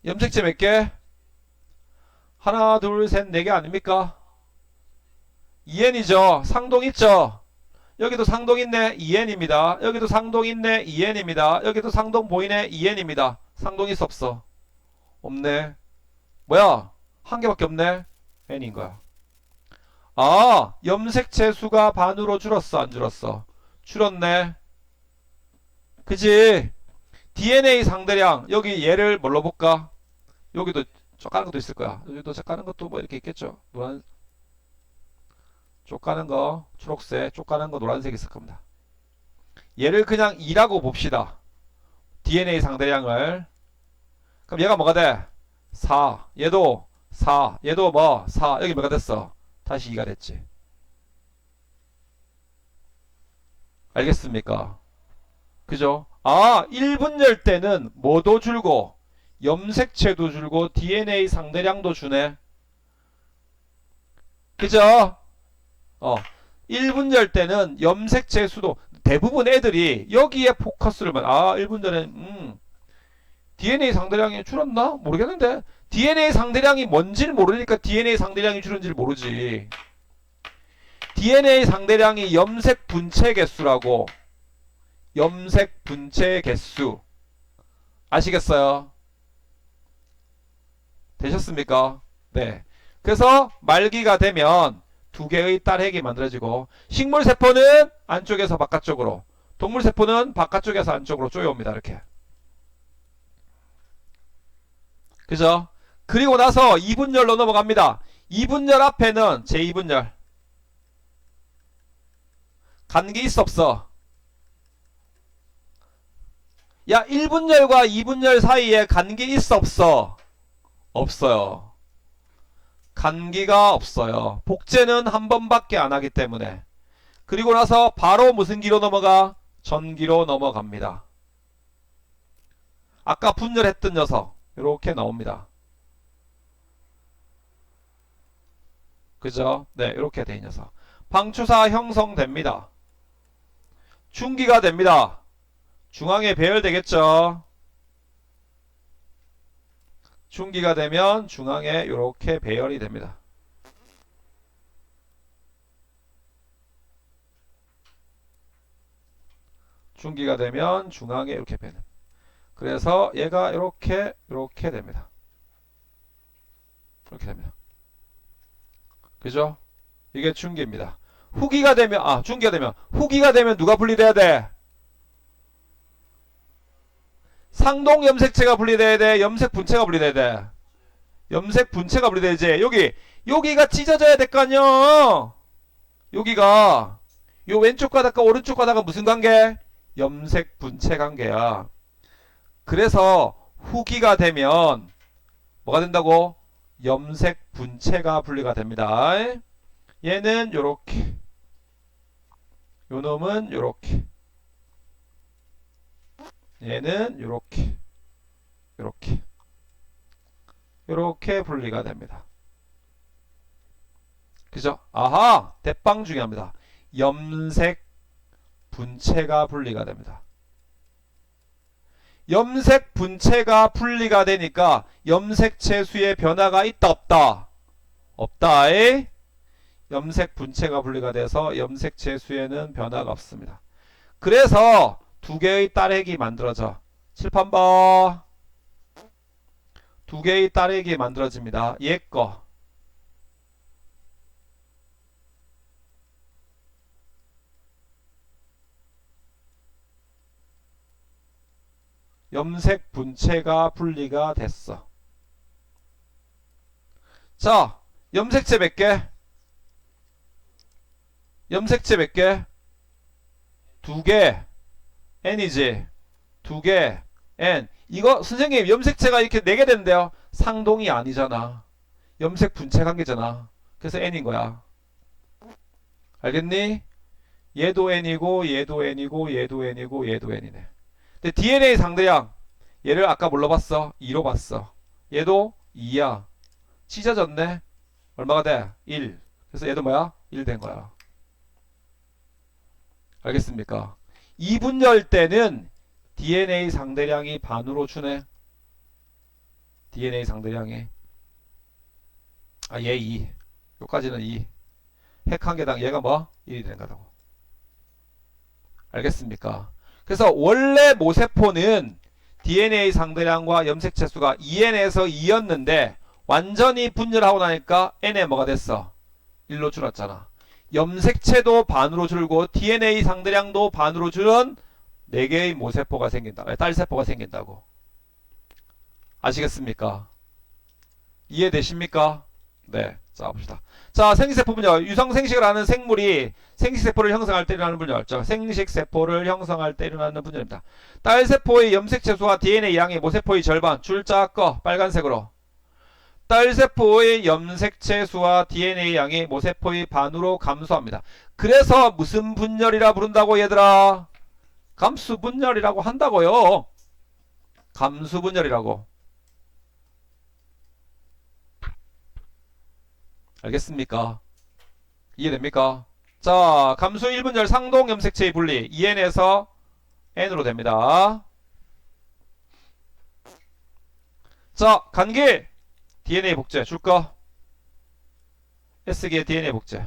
염색체 몇 개? 하나, 둘, 셋, 네 개 아닙니까? 2n이죠. 상동 있죠. 여기도 상동 있네. 2n입니다. 여기도 상동 있네. 2n입니다. 여기도 상동 보이네. 2n입니다. 상동 있어 없어? 없네. 뭐야? 한 개밖에 없네. n인 거야. 아, 염색체 수가 반으로 줄었어, 안 줄었어? 줄었네. 그지? DNA 상대량, 여기 얘를 뭘로 볼까? 여기도 쪼까는 것도 있을 거야. 여기도 쪼까는 것도 뭐 이렇게 있겠죠. 노란, 쪼까는 거 초록색, 쪼까는 거 노란색 있을 겁니다. 얘를 그냥 2라고 봅시다. DNA 상대량을. 그럼 얘가 뭐가 돼? 4. 얘도 4. 얘도 뭐? 4. 여기 뭐가 됐어? 다시 2가 됐지. 알겠습니까? 그죠? 아, 1분열 때는 뭐도 줄고 염색체도 줄고 DNA 상대량도 주네. 그죠? 1분절 때는 염색체 수도 대부분 애들이 여기에 포커스를 1분절에 DNA 상대량이 줄었나? 모르겠는데 DNA 상대량이 뭔지를 모르니까 DNA 상대량이 줄은지를 모르지. DNA 상대량이 염색 분체 개수라고. 염색 분체 개수 아시겠어요? 되셨습니까? 네. 그래서 말기가 되면 두 개의 딸핵이 만들어지고 식물세포는 안쪽에서 바깥쪽으로 동물세포는 바깥쪽에서 안쪽으로 쪼여옵니다. 이렇게. 그죠? 그리고 나서 2분열로 넘어갑니다. 2분열 앞에는 제2분열 간기 있어 없어? 야 1분열과 2분열 사이에 간기 있어 없어? 없어요. 간기가 없어요. 복제는 한 번밖에 안 하기 때문에. 그리고 나서 바로 무슨 기로 넘어가? 전기로 넘어갑니다. 아까 분열했던 녀석 이렇게 나옵니다. 그죠? 네, 이렇게 된 녀석. 방추사 형성됩니다. 중기가 됩니다. 중앙에 배열되겠죠? 중기가 되면 중앙에 이렇게 배열이 됩니다. 중기가 되면 중앙에 이렇게 배는. 그래서 얘가 이렇게 됩니다. 이렇게 됩니다. 그죠? 이게 중기입니다. 후기가 되면 중기가 되면 후기가 되면 누가 분리돼야 돼? 상동 염색체가 분리돼야 돼? 염색 분체가 분리돼야 돼? 염색 분체가 분리돼야지. 여기가 찢어져야 될 거 아니야. 여기가 요 왼쪽 가닥과 오른쪽 가닥은 무슨 관계? 염색 분체 관계야. 그래서 후기가 되면 뭐가 된다고? 염색 분체가 분리가 됩니다. 얘는 요렇게, 요 놈은 요렇게, 얘는 요렇게, 요렇게 분리가 됩니다. 그죠? 아하! 대빵 중요합니다. 염색 분체가 분리가 됩니다. 염색 분체가 분리가 되니까 염색체 수의 변화가 있다 없다? 없다. 염색 분체가 분리가 돼서 염색체 수에는 변화가 없습니다. 그래서 두 개의 딸핵이 만들어져. 칠판 봐. 두 개의 딸핵이 만들어집니다. 얘 거. 염색 분체가 분리가 됐어. 자, 염색체 몇 개? 염색체 몇 개? 두 개. N이지. 두 개. N. 이거 선생님 염색체가 이렇게 4개 되는데요. 상동이 아니잖아. 염색 분체 관계잖아. 그래서 N인 거야. 알겠니? 얘도 N이고 얘도 N이고 얘도 N이고 얘도 N이네. 근데 DNA 상대량 얘를 아까 뭘로 봤어? 2로 봤어. 얘도 2야. 찢어졌네. 얼마가 돼? 1. 그래서 얘도 뭐야? 1 된 거야. 알겠습니까? 2분열 때는 DNA 상대량이 반으로 주네. DNA 상대량이. 얘 2. 여기까지는 2. 핵 한 개당 얘가 뭐? 1이 되는 거다고. 알겠습니까? 그래서 원래 모세포는 DNA 상대량과 염색체 수가 2N에서 2였는데 완전히 분열하고 나니까 N에 뭐가 됐어? 1로 줄었잖아. 염색체도 반으로 줄고 DNA 상대량도 반으로 줄은 4개의 모세포가 생긴다. 딸세포가 생긴다고. 아시겠습니까? 이해되십니까? 네. 자, 봅시다. 자, 생식세포분열. 유성생식을 하는 생물이 생식세포를 형성할 때 일어나는 분열. 자, 생식세포를 형성할 때 일어나는 분열입니다. 딸세포의 염색체수와 DNA 양이 모세포의 절반. 줄자 꺼. 빨간색으로. 딸세포의 염색체수와 DNA 양이 모세포의 반으로 감소합니다. 그래서 무슨 분열이라 부른다고 얘들아? 감수분열이라고 한다고요. 감수분열이라고. 알겠습니까? 이해됩니까? 자, 감수 1분절 상동 염색체의 분리 2n에서 n으로 됩니다. 자, 간기 DNA 복제 줄까? S기의 DNA 복제.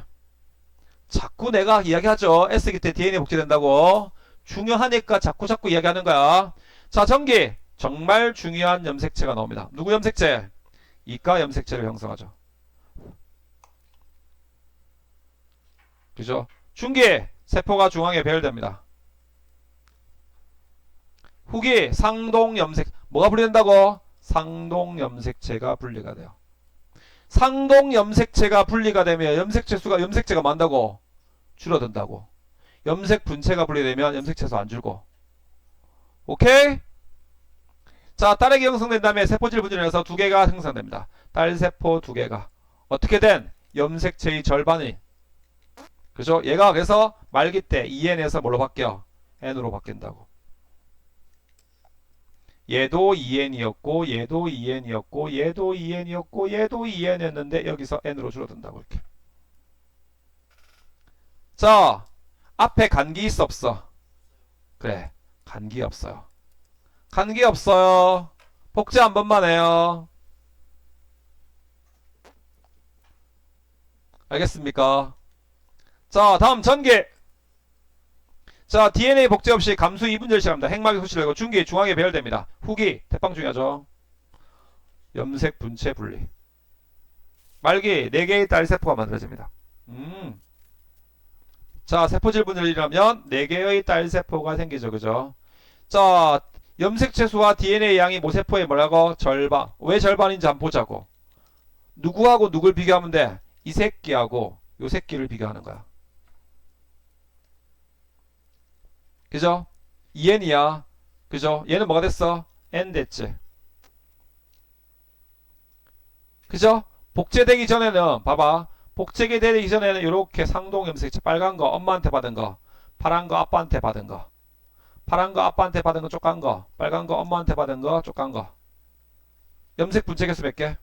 자꾸 내가 이야기하죠. S기 때 DNA 복제된다고. 중요하니까 자꾸 이야기하는 거야. 자, 전기. 정말 중요한 염색체가 나옵니다. 누구 염색체? 이가 염색체를 형성하죠. 그죠? 중기. 세포가 중앙에 배열됩니다. 후기. 상동 염색. 뭐가 분리된다고? 상동 염색체가 분리가 돼요. 상동 염색체가 분리가 되면 염색체 수가 염색체가 많다고 줄어든다고. 염색 분체가 분리되면 염색체 수 안 줄고. 오케이? 자, 딸에게 형성된 다음에 세포질 분열해서 두 개가 생성됩니다. 딸세포 두 개가 어떻게 된? 염색체의 절반이. 그죠? 얘가 그래서 말기 때 2n에서 뭘로 바뀌어? n으로 바뀐다고. 얘도 2n이었고 얘도 2n이었고 얘도 2n이었고 얘도 2n이었는데 여기서 n으로 줄어든다고 이렇게. 자, 앞에 간기 있어 없어? 그래, 간기 없어요. 간기 없어요. 복제 한 번만 해요. 알겠습니까? 자, 다음 전기. 자, DNA 복제 없이 감수 2분절 시작합니다. 핵막이 소실되고 중기 중앙에 배열됩니다. 후기 대빵 중요하죠. 염색 분체 분리. 말기 4개의 딸세포가 만들어집니다. 자, 세포질 분열을 일하면 4개의 딸세포가 생기죠. 그죠? 자, 염색체 수와 DNA 양이 모세포의 뭐라고? 절반. 왜 절반인지 한번 보자고. 누구하고 누굴 비교하면 돼? 이 새끼하고 요 새끼를 비교하는 거야. 그죠? 2n이야. 그죠? 얘는 뭐가 됐어? n 됐지. 그죠? 복제되기 전에는 봐봐. 복제가 되기 전에는 이렇게 상동 염색체 빨간 거 엄마한테 받은 거, 파란 거 아빠한테 받은 거, 파란 거 아빠한테 받은 거 쪽간 거, 빨간 거 엄마한테 받은 거 쪽간 거. 염색 분체 개수 몇 개?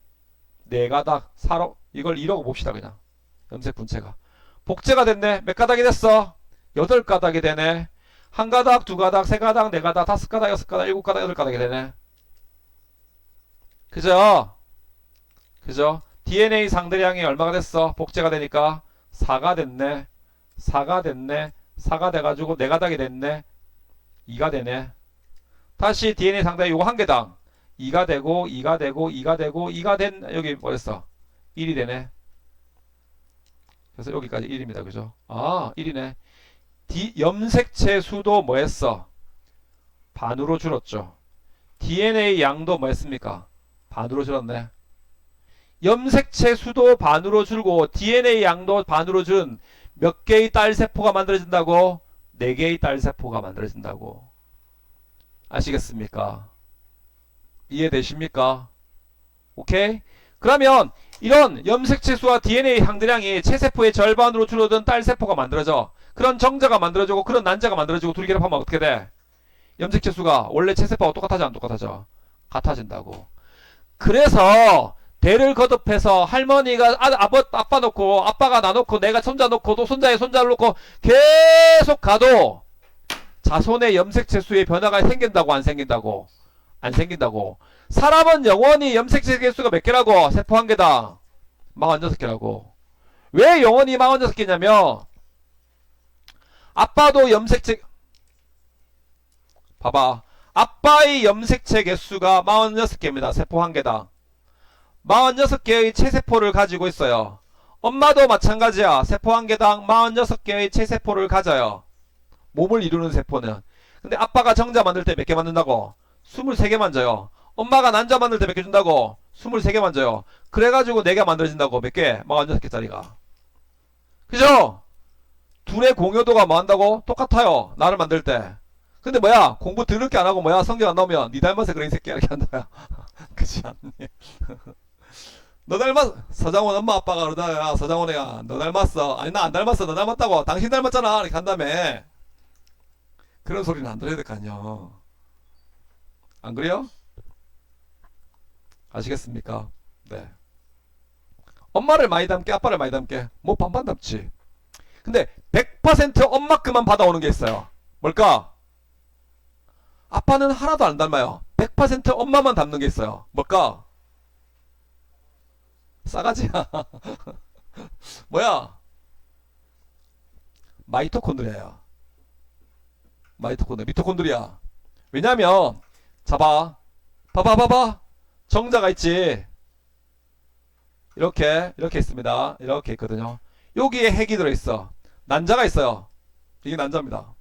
4가닥. 사로 이걸 2라고 봅시다 그냥. 염색 분체가 복제가 됐네. 몇 가닥이 됐어? 8가닥이 되네. 한 가닥, 두 가닥, 세 가닥, 네 가닥, 다섯 가닥, 여섯 가닥, 일곱 가닥, 여덟 가닥이 되네. 그죠? 그죠? DNA 상대량이 얼마가 됐어? 복제가 되니까 4가 됐네. 4가 됐네. 4가 돼가지고 4가닥이 됐네. 2가 되네. 다시 DNA 상대량 요거 한 개당 2가 되고 2가 되고 2가 되고 2가 된 여기 뭐였어? 1이 되네. 그래서 여기까지 1입니다. 그죠? 아, 1이네. 염색체 수도 뭐 했어? 반으로 줄었죠. DNA 양도 뭐 했습니까? 반으로 줄었네. 염색체 수도 반으로 줄고 DNA 양도 반으로 준 몇 개의 딸세포가 만들어진다고? 4개의 딸세포가 만들어진다고. 아시겠습니까? 이해되십니까? 오케이? 그러면 이런 염색체 수와 DNA 항대량이 체세포의 절반으로 줄어든 딸세포가 만들어져. 그런 정자가 만들어지고 그런 난자가 만들어지고 둘이 결합하면 어떻게 돼? 염색체 수가 원래 체세포하고 똑같아져 안 똑같아져? 같아진다고. 그래서 대를 거듭해서 할머니가 아빠 놓고 아빠가 나 놓고 내가 손자 놓고 또 손자의 손자를 놓고 계속 가도 자손의 염색체 수의 변화가 생긴다고 안 생긴다고? 안 생긴다고. 사람은 영원히 염색체 개수가 몇 개라고? 세포 한 개당 46개라고. 왜 영원히 46개냐면 아빠도 염색체 봐봐. 아빠의 염색체 개수가 46개입니다. 세포 한 개당. 46개의 체세포를 가지고 있어요. 엄마도 마찬가지야. 세포 한 개당 46개의 체세포를 가져요. 몸을 이루는 세포는. 근데 아빠가 정자 만들 때 몇 개 만든다고? 23개 만져요. 엄마가 난자 만들 때 몇 개 준다고? 23개 만져요. 그래가지고 4개 만들어진다고. 몇 개? 46개짜리가. 그죠? 둘의 공유도가 뭐 한다고? 똑같아요. 나를 만들 때. 근데 뭐야? 공부 드럽게 안 하고 뭐야? 성적 안 나오면 니 닮아서 그런 새끼야 이렇게 한다. 그렇지 않니? 너 닮았 서장훈 엄마 아빠가 그러다. 야 서장훈이가 너 닮았어. 아니 나 안 닮았어. 너 닮았다고. 당신 닮았잖아. 이렇게 한다며. 그런 소리는 안 들어야 될 거 아니야. 안 그래요? 아시겠습니까? 네. 엄마를 많이 닮게 아빠를 많이 닮게 뭐 반반 닮지. 근데 100% 엄마큼만 받아오는 게 있어요. 뭘까? 아빠는 하나도 안 닮아요. 100% 엄마만 닮는 게 있어요. 뭘까? 싸가지야. 뭐야? 마이토콘드리아야. 미토콘드리아. 왜냐면 봐봐. 정자가 있지. 이렇게 있습니다. 이렇게 있거든요. 여기에 핵이 들어있어. 난자가 있어요. 이게 난자입니다.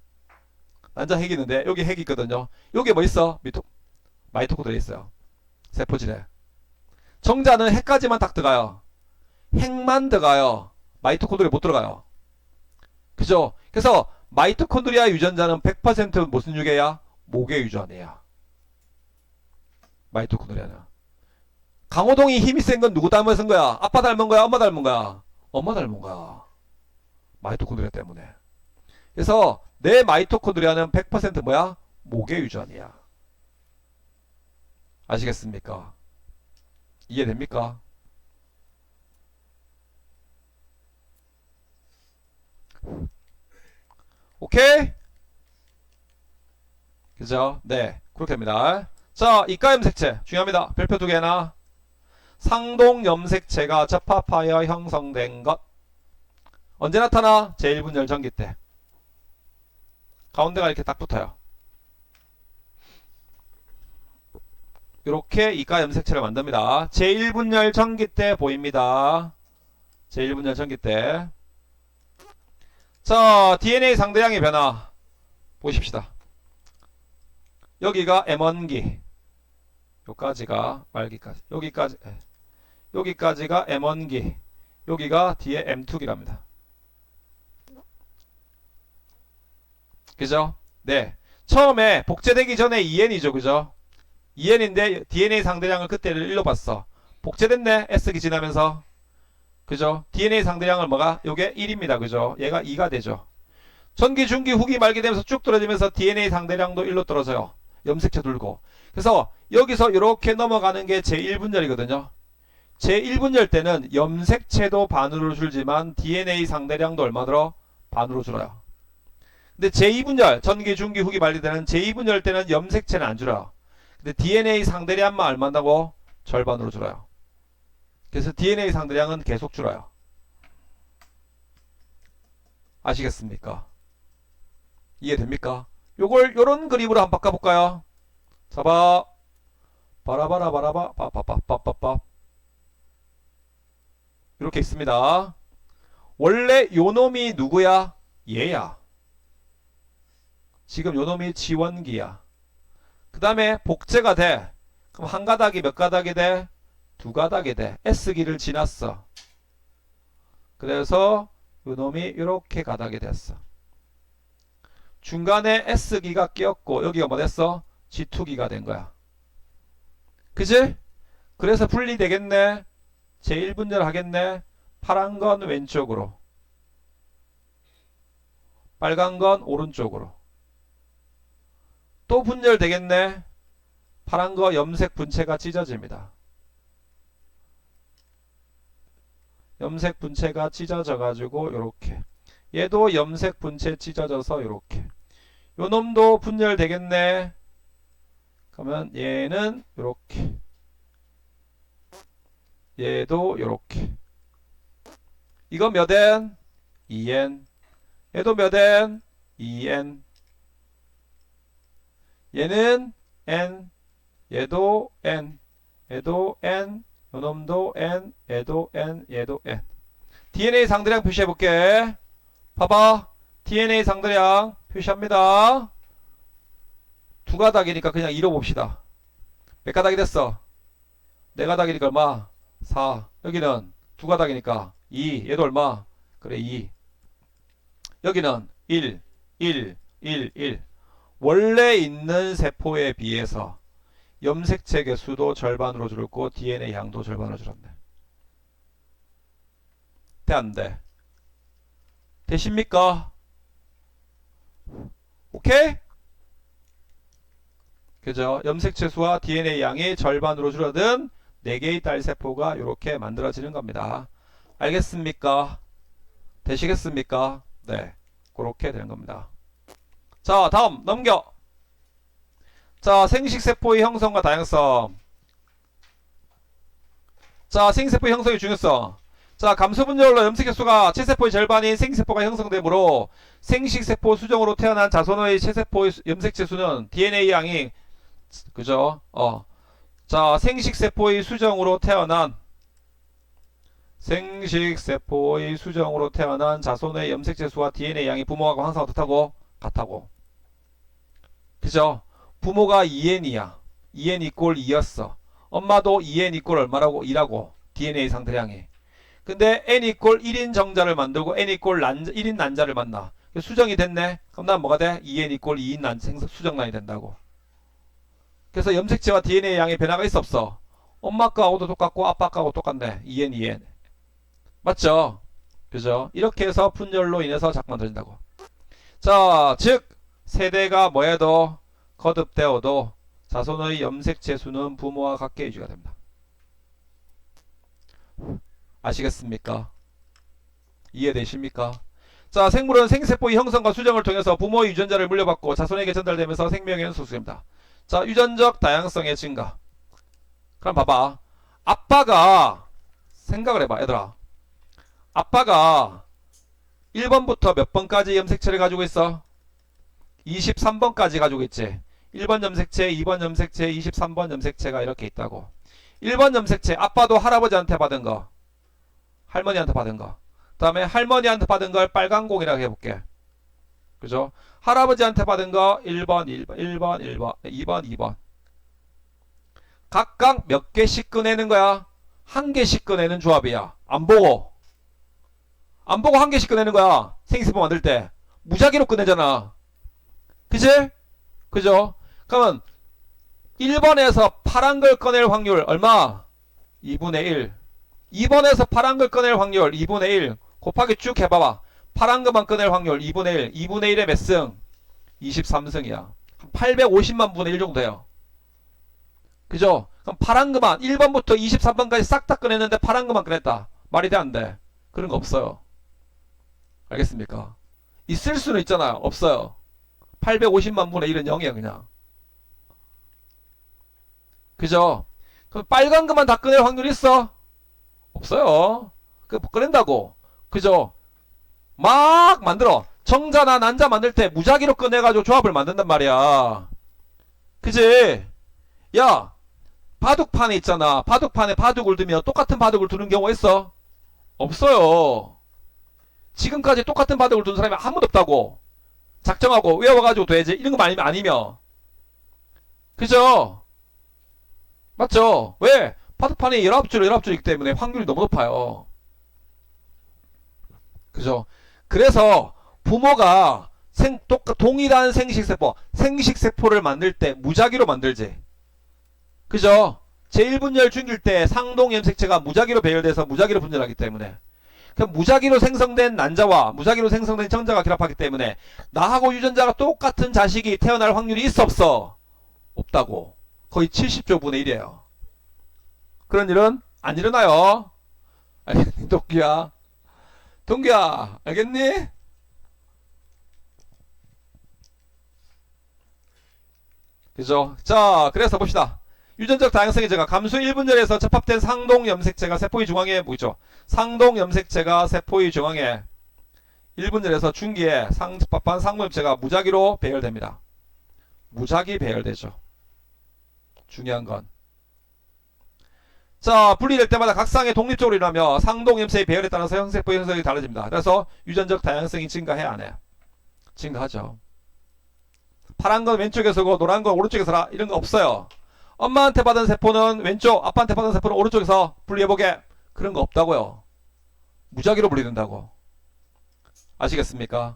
난자 핵이 있는데 여기 핵이 있거든요. 여기에 뭐 있어? 마이토콘드리아 있어요. 세포질에. 정자는 핵까지만 딱 들어가요. 핵만 들어가요. 마이토콘드리아 못 들어가요. 그죠? 그래서 마이토콘드리아 유전자는 100% 무슨 유계야? 모계 유전이야. 마이토콘드리아는. 강호동이 힘이 센 건 누구 닮아서 거야? 아빠 닮은 거야? 엄마 닮은 거야? 엄마 닮은 거야. 마이토콘드리아 때문에. 그래서 내 마이토콘드리아는 100% 뭐야? 모계 유전이야. 아시겠습니까? 이해됩니까? 오케이? 그죠? 네. 그렇게 됩니다. 자, 이가 염색체. 중요합니다. 별표 두 개나. 상동 염색체가 접합하여 형성된 것. 언제 나타나? 제1분열 전기 때. 가운데가 이렇게 딱 붙어요. 이렇게 이가 염색체를 만듭니다. 제1분열 전기 때 보입니다. 제1분열 전기 때. 자, DNA 상대량의 변화 보십시다. 여기가 M1기, 여기까지가 말기까지, 여기까지가 M1기, 여기가 뒤에 M2기랍니다. 그죠? 네. 처음에 복제되기 전에 2N이죠, 그죠? 2N인데 DNA 상대량을 그때를 1로 봤어. 복제됐네, S기 지나면서. 그죠? DNA 상대량을 뭐가? 요게 1입니다. 그죠? 얘가 2가 되죠. 전기, 중기, 후기, 말기 되면서 쭉 떨어지면서 DNA 상대량도 1로 떨어져요. 염색체 돌고. 그래서 여기서 이렇게 넘어가는 게 제1분열이거든요. 제1분열 때는 염색체도 반으로 줄지만 DNA 상대량도 얼마 들어? 반으로 줄어요. 근데 제2분열, 전기, 중기, 후기, 말기 되는 제2분열 때는 염색체는 안 줄어요. 근데 DNA 상대량만 얼마나고? 절반으로 줄어요. 그래서 DNA 상대량은 계속 줄어요. 아시겠습니까? 이해됩니까? 요런 그림으로 한번 바꿔볼까요? 잡아. 바라바라바라바 빠빠빠빠빠빠 이렇게 있습니다. 원래 요놈이 누구야? 얘야. 지금 요놈이 지원기야. 그 다음에 복제가 돼. 그럼 한 가닥이 몇 가닥이 돼? 두 가닥이 돼. S기를 지났어. 그래서 요놈이 이렇게 가닥이 됐어. 중간에 S기가 끼었고 여기가 뭐 됐어? G2기가 된 거야. 그지? 그래서 분리되겠네. 제1분열 하겠네. 파란 건 왼쪽으로, 빨간 건 오른쪽으로. 또 분열되겠네. 파란 거 염색 분체가 찢어집니다. 염색 분체가 찢어져 가지고 요렇게. 얘도 염색 분체 찢어져서 요렇게. 요 놈도 분열되겠네. 그러면 얘는 요렇게. 얘도 요렇게. 이거 몇 N? 2N. 얘도 몇 N? 2N. 얘는 N. 얘도 N. 얘도 N. 요놈도 N. 얘도 N. 얘도 N. DNA 상대량 표시해볼게. 봐봐. DNA 상대량 표시합니다. 두 가닥이니까 그냥 2로 봅시다. 몇 가닥이 됐어? 네 가닥이니까 얼마? 4. 여기는 두 가닥이니까 2. 얘도 얼마? 그래 2. 여기는 1. 1. 1. 1. 원래 있는 세포에 비해서 염색체 개수도 절반으로 줄었고 DNA 양도 절반으로 줄었네. 돼, 안 돼? 되십니까? 오케이? 그죠? 염색체 수와 DNA 양이 절반으로 줄어든 4개의 딸세포가 이렇게 만들어지는 겁니다. 알겠습니까? 되시겠습니까? 네, 그렇게 되는 겁니다. 자, 다음 넘겨. 자, 생식세포의 형성과 다양성. 자, 생식세포의 형성의 중요성. 자, 감소분열로 염색혈소가 체세포의 절반인 생식세포가 형성되므로 생식세포 수정으로 태어난 자손의 체세포의 염색체 수는 DNA 양이 그죠? 자, 생식세포의 수정으로 태어난 자손의 염색체 수와 DNA 양이 부모하고 항상 어떻다고? 같다고. 그죠? 부모가 2N이야. 2N 이꼴 2였어. 엄마도 2N 이꼴 얼마라고? 2라고. DNA 상대량이. 근데 N 이꼴 1인 정자를 만들고 N 이꼴 1인 난자를 만나. 수정이 됐네? 그럼 난 뭐가 돼? 2N 이꼴 2인 수정란이 된다고. 그래서 염색체와 DNA 양의 변화가 있어 없어? 엄마 거하고도 똑같고 아빠 거하고 똑같네. 2N 2N. 맞죠? 그죠? 이렇게 해서 분열로 인해서 자꾸 만들어진다고. 자, 즉 세대가 뭐해도 거듭되어도 자손의 염색체 수는 부모와 같게 유지가 됩니다. 아시겠습니까? 이해되십니까? 자, 생물은 생세포의 형성과 수정을 통해서 부모의 유전자를 물려받고 자손에게 전달되면서 생명의 연속입니다. 자, 유전적 다양성의 증가. 그럼 봐봐. 아빠가 생각을 해봐, 얘들아. 아빠가 1번부터 몇 번까지 염색체를 가지고 있어? 23번까지 가지고 있지. 1번 염색체, 2번 염색체, 23번 염색체가 이렇게 있다고. 1번 염색체, 아빠도 할아버지한테 받은 거, 할머니한테 받은 거. 그 다음에 할머니한테 받은 걸 빨간 공이라고 해볼게. 그죠? 할아버지한테 받은 거 1번, 2번, 2번. 각각 몇 개씩 꺼내는 거야? 한 개씩 꺼내는 조합이야. 안 보고 한 개씩 꺼내는 거야. 생식세포 만들 때. 무작위로 꺼내잖아. 그치? 그죠? 그러면 1번에서 파란 걸 꺼낼 확률 얼마? 2분의 1. 2번에서 파란 걸 꺼낼 확률 2분의 1 곱하기 쭉 해봐봐. 파란 것만 꺼낼 확률 2분의 1. 2분의 1의 몇 승? 23승이야. 850만 분의 1 정도 돼요. 그죠? 그럼 파란 것만 1번부터 23번까지 싹 다 꺼냈는데 파란 것만 꺼냈다. 말이 돼 안 돼? 그런 거 없어요. 알겠습니까? 있을 수는 있잖아요. 없어요. 850만 분의 1은 0이야 그냥. 그죠? 그럼 빨간 것만 다 꺼낼 확률 있어? 없어요. 그 꺼낸다고. 그죠? 막 만들어. 정자나 난자 만들 때 무작위로 꺼내가지고 조합을 만든단 말이야. 그지? 야, 바둑판에 있잖아. 바둑판에 바둑을 두면 똑같은 바둑을 두는 경우가 있어? 없어요. 지금까지 똑같은 바둑을 두는 사람이 한 번도 없다고. 작정하고 외워가지고 돼야지. 이런 거 아니면. 그죠? 맞죠? 왜? 바둑판이 19줄이기 때문에 확률이 너무 높아요. 그죠? 그래서 부모가 동일한 생식세포를 만들 때 무작위로 만들지. 그죠? 제1분열 중일 때 상동염색체가 무작위로 배열돼서 무작위로 분열하기 때문에. 그럼 무작위로 생성된 난자와 무작위로 생성된 정자가 결합하기 때문에 나하고 유전자가 똑같은 자식이 태어날 확률이 있어 없어? 없다고. 거의 70조 분의 1이에요. 그런 일은 안 일어나요. 알겠니? 동기야 알겠니? 그죠? 자, 그래서 봅시다. 유전적 다양성의 증가. 감수 1분열에서 접합된 상동염색체가 세포의 중앙에 뭐죠? 상동염색체가 세포의 중앙에 1분열에서 중기에 접합한 상동염색체가 무작위로 배열됩니다. 무작위 배열되죠. 중요한 건. 자, 분리될 때마다 각 쌍이 독립적으로 일어나며 상동염색의 배열에 따라서 형세포의 형성이 달라집니다. 그래서 유전적 다양성이 증가해 안 해? 증가하죠. 파란 건 왼쪽에서고 노란 건 오른쪽에서라. 이런 거 없어요. 엄마한테 받은 세포는 왼쪽, 아빠한테 받은 세포는 오른쪽에서 분리해보게. 그런 거 없다고요. 무작위로 분리된다고. 아시겠습니까?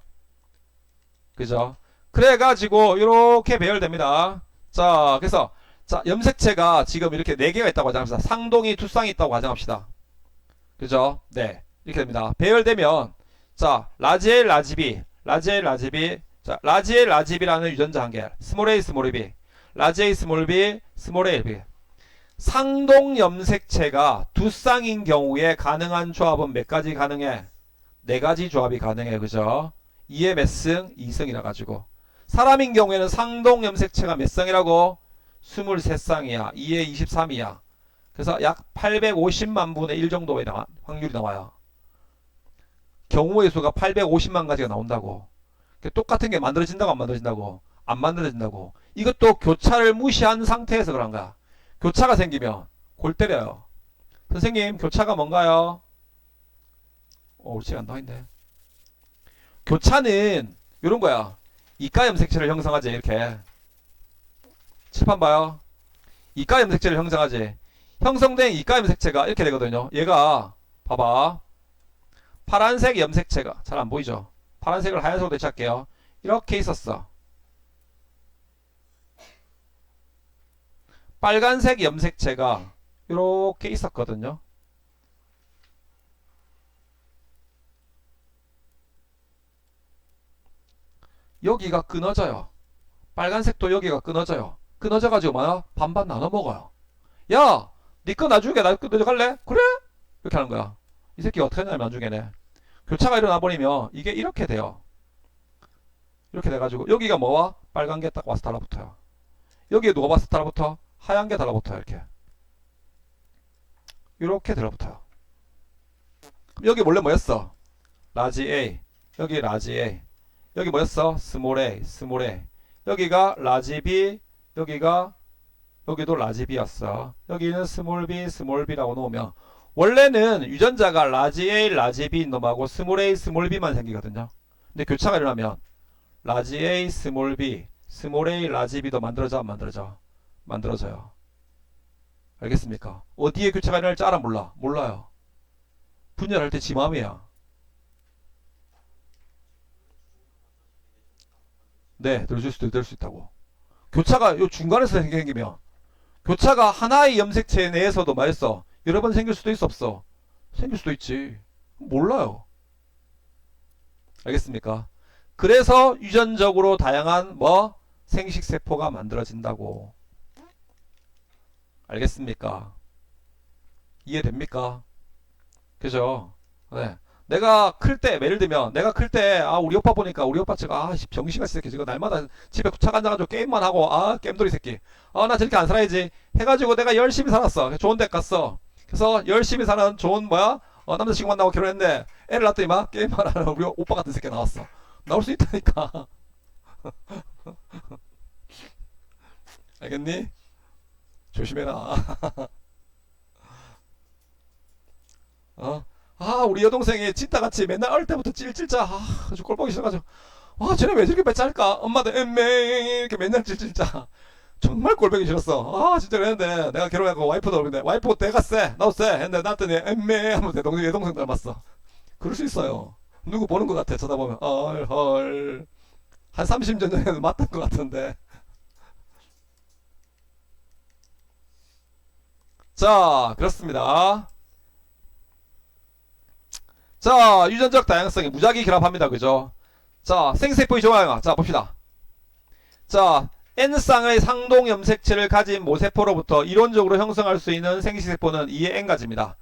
그죠? 그래가지고 이렇게 배열됩니다. 자, 그래서 자, 염색체가 지금 이렇게 4개가 있다고 가정합시다. 상동이 두 쌍이 있다고 가정합시다. 그죠? 네. 이렇게 됩니다. 배열되면 자, 라지엘 라지비 자, 라지엘 라지비라는 유전자 한 개. 스몰 a 스몰 b 라지 a 스몰 b 스몰 a b 상동 염색체가 두 쌍인 경우에 가능한 조합은 몇 가지 가능해? 4가지 조합이 가능해. 그죠? 2의 몇 승? 2승이라 가지고. 사람인 경우에는 상동 염색체가 몇 쌍이라고? 23쌍이야. 2의 23이야. 그래서 약 850만 분의 1 정도의 확률이 나와요. 경우의 수가 850만 가지가 나온다고. 똑같은 게 만들어진다고 안 만들어진다고? 안 만들어진다고. 이것도 교차를 무시한 상태에서 그런 거야. 교차가 생기면 골 때려요. 선생님, 교차가 뭔가요? 우리 시간 더 있네. 교차는 이런 거야. 이가 염색체를 형성하지. 이렇게 칠판 봐요. 이가 염색체를 형성하지. 형성된 이가 염색체가 이렇게 되거든요. 얘가 봐봐. 파란색 염색체가 잘 안 보이죠? 파란색을 하얀색으로 대체할게요. 이렇게 있었어. 빨간색 염색체가 이렇게 있었거든요. 여기가 끊어져요. 빨간색도 여기가 끊어져요. 끊어져가지고 뭐야? 반반 나눠 먹어요. 야! 니 거 나중에 나 거 가져갈래? 그래? 이렇게 하는 거야. 이 새끼가 어떻게 하냐면 나중에는 교차가 일어나 버리면 이게 이렇게 돼요. 이렇게 돼가지고 여기가 뭐와? 빨간 게 딱 와서 달라붙어요. 여기에 누가 와서 달라붙어? 하얀 게 달라붙어요. 이렇게 달라붙어요. 여기 원래 뭐였어? 라지 A. 여기 라지 A. 여기 뭐였어? 스몰 A, 스몰 A. 여기가 라지 B, 여기도 라지 B였어. 여기는 스몰 B, 스몰 B라고 놓으면 원래는 유전자가 라지 A, 라지 B 놈하고 스몰 A, 스몰 B만 생기거든요. 근데 교차가 일어나면 라지 A, 스몰 B, 스몰 A, 라지 B도 만들어져 안 만들어져? 만들어져요. 알겠습니까? 어디에 교차가 일어날지 알아 몰라? 몰라요. 분열할 때 지 맘이야. 네, 들어줄 수도 될 수 있다고. 교차가 요 중간에서 생기면 교차가 하나의 염색체 내에서도 말했어. 여러 번 생길 수도 있어 없어? 생길 수도 있지. 몰라요. 알겠습니까? 그래서 유전적으로 다양한 생식세포가 만들어진다고. 알겠습니까? 이해됩니까? 그죠? 네. 내가 클 때, 예를 들면, 내가 클 때, 우리 오빠 보니까, 우리 오빠 제가, 병신같이 새끼, 지금 날마다 집에 차 앉아가지고 게임만 하고, 겜돌이 새끼. 나 저렇게 안 살아야지. 해가지고 내가 열심히 살았어. 좋은 데 갔어. 그래서 열심히 사는 좋은, 남자친구 만나고 결혼했는데, 애를 낳더니 막 게임만 하는 우리 오빠 같은 새끼 나왔어. 나올 수 있다니까. 알겠니? 조심해라. 우리 여동생이 찐따같이 맨날 어릴 때부터 찔찔짜. 아주 꼴보기 싫어가지고. 쟤네 왜 저렇게 짤까? 엄마도 엠메 이렇게 맨날 찔찔짜. 정말 꼴보기 싫었어. 진짜 그랬는데 내가 결혼하고 와이프도 그러는데 와이프 내가 쎄. 나도 쎄. 했는데 나한테 엠메 하면 내 여동생 닮았어. 그럴 수 있어요. 누구 보는 것 같아. 쳐다보면. 헐. 한 30년 전에는 맞던 것 같은데. 자, 그렇습니다. 자, 유전적 다양성이 무작위 결합합니다. 그죠? 자, 생세포의 조화영화. 자, 봅시다. 자, N쌍의 상동 염색체를 가진 모세포로부터 이론적으로 형성할 수 있는 생식세포는 2의 N가지입니다.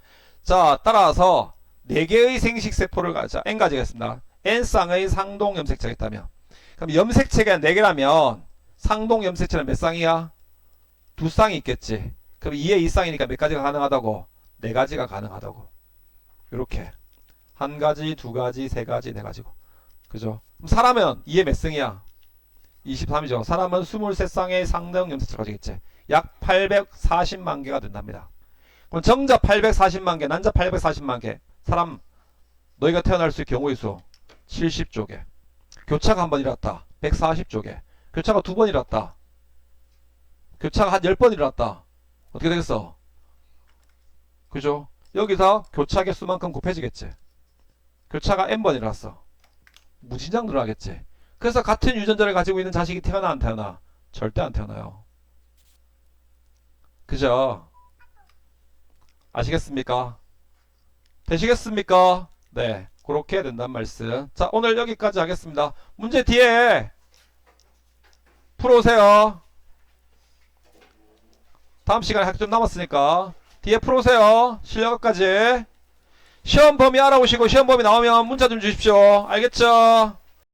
자, 따라서 4개의 생식세포를 자, N가지가 있습니다. N쌍의 상동 염색체가 있다면. 그럼 염색체가 4개라면 상동 염색체는 몇 쌍이야? 2쌍이 있겠지. 그럼 2의 2쌍이니까 몇 가지가 가능하다고? 4가지가 가능하다고. 이렇게. 1가지, 2가지, 3가지, 4가지고. 그죠? 그럼 사람은 2의 몇 승이야? 23이죠. 사람은 23쌍의 상동 염색체가 가지겠지. 약 840만 개가 된답니다. 그럼 정자 840만 개, 난자 840만 개. 사람, 너희가 태어날 수 있는 경우의 수 70조개. 교차가 한 번 일어났다. 140조개. 교차가 2번 일어났다. 교차가 한 10번 일어났다. 어떻게 되겠어? 그죠? 여기서 교차 개수만큼 곱해지겠지. 교차가 n번 일어났어. 무진장 늘어나겠지. 그래서 같은 유전자를 가지고 있는 자식이 태어나 안 태어나? 절대 안 태어나요. 그죠? 아시겠습니까? 되시겠습니까? 네, 그렇게 된단 말씀. 자, 오늘 여기까지 하겠습니다. 문제 뒤에 풀어오세요. 다음 시간에 할 게 좀 남았으니까 뒤에 풀어오세요. 실력까지. 시험 범위 알아보시고 시험 범위 나오면 문자 좀 주십시오. 알겠죠?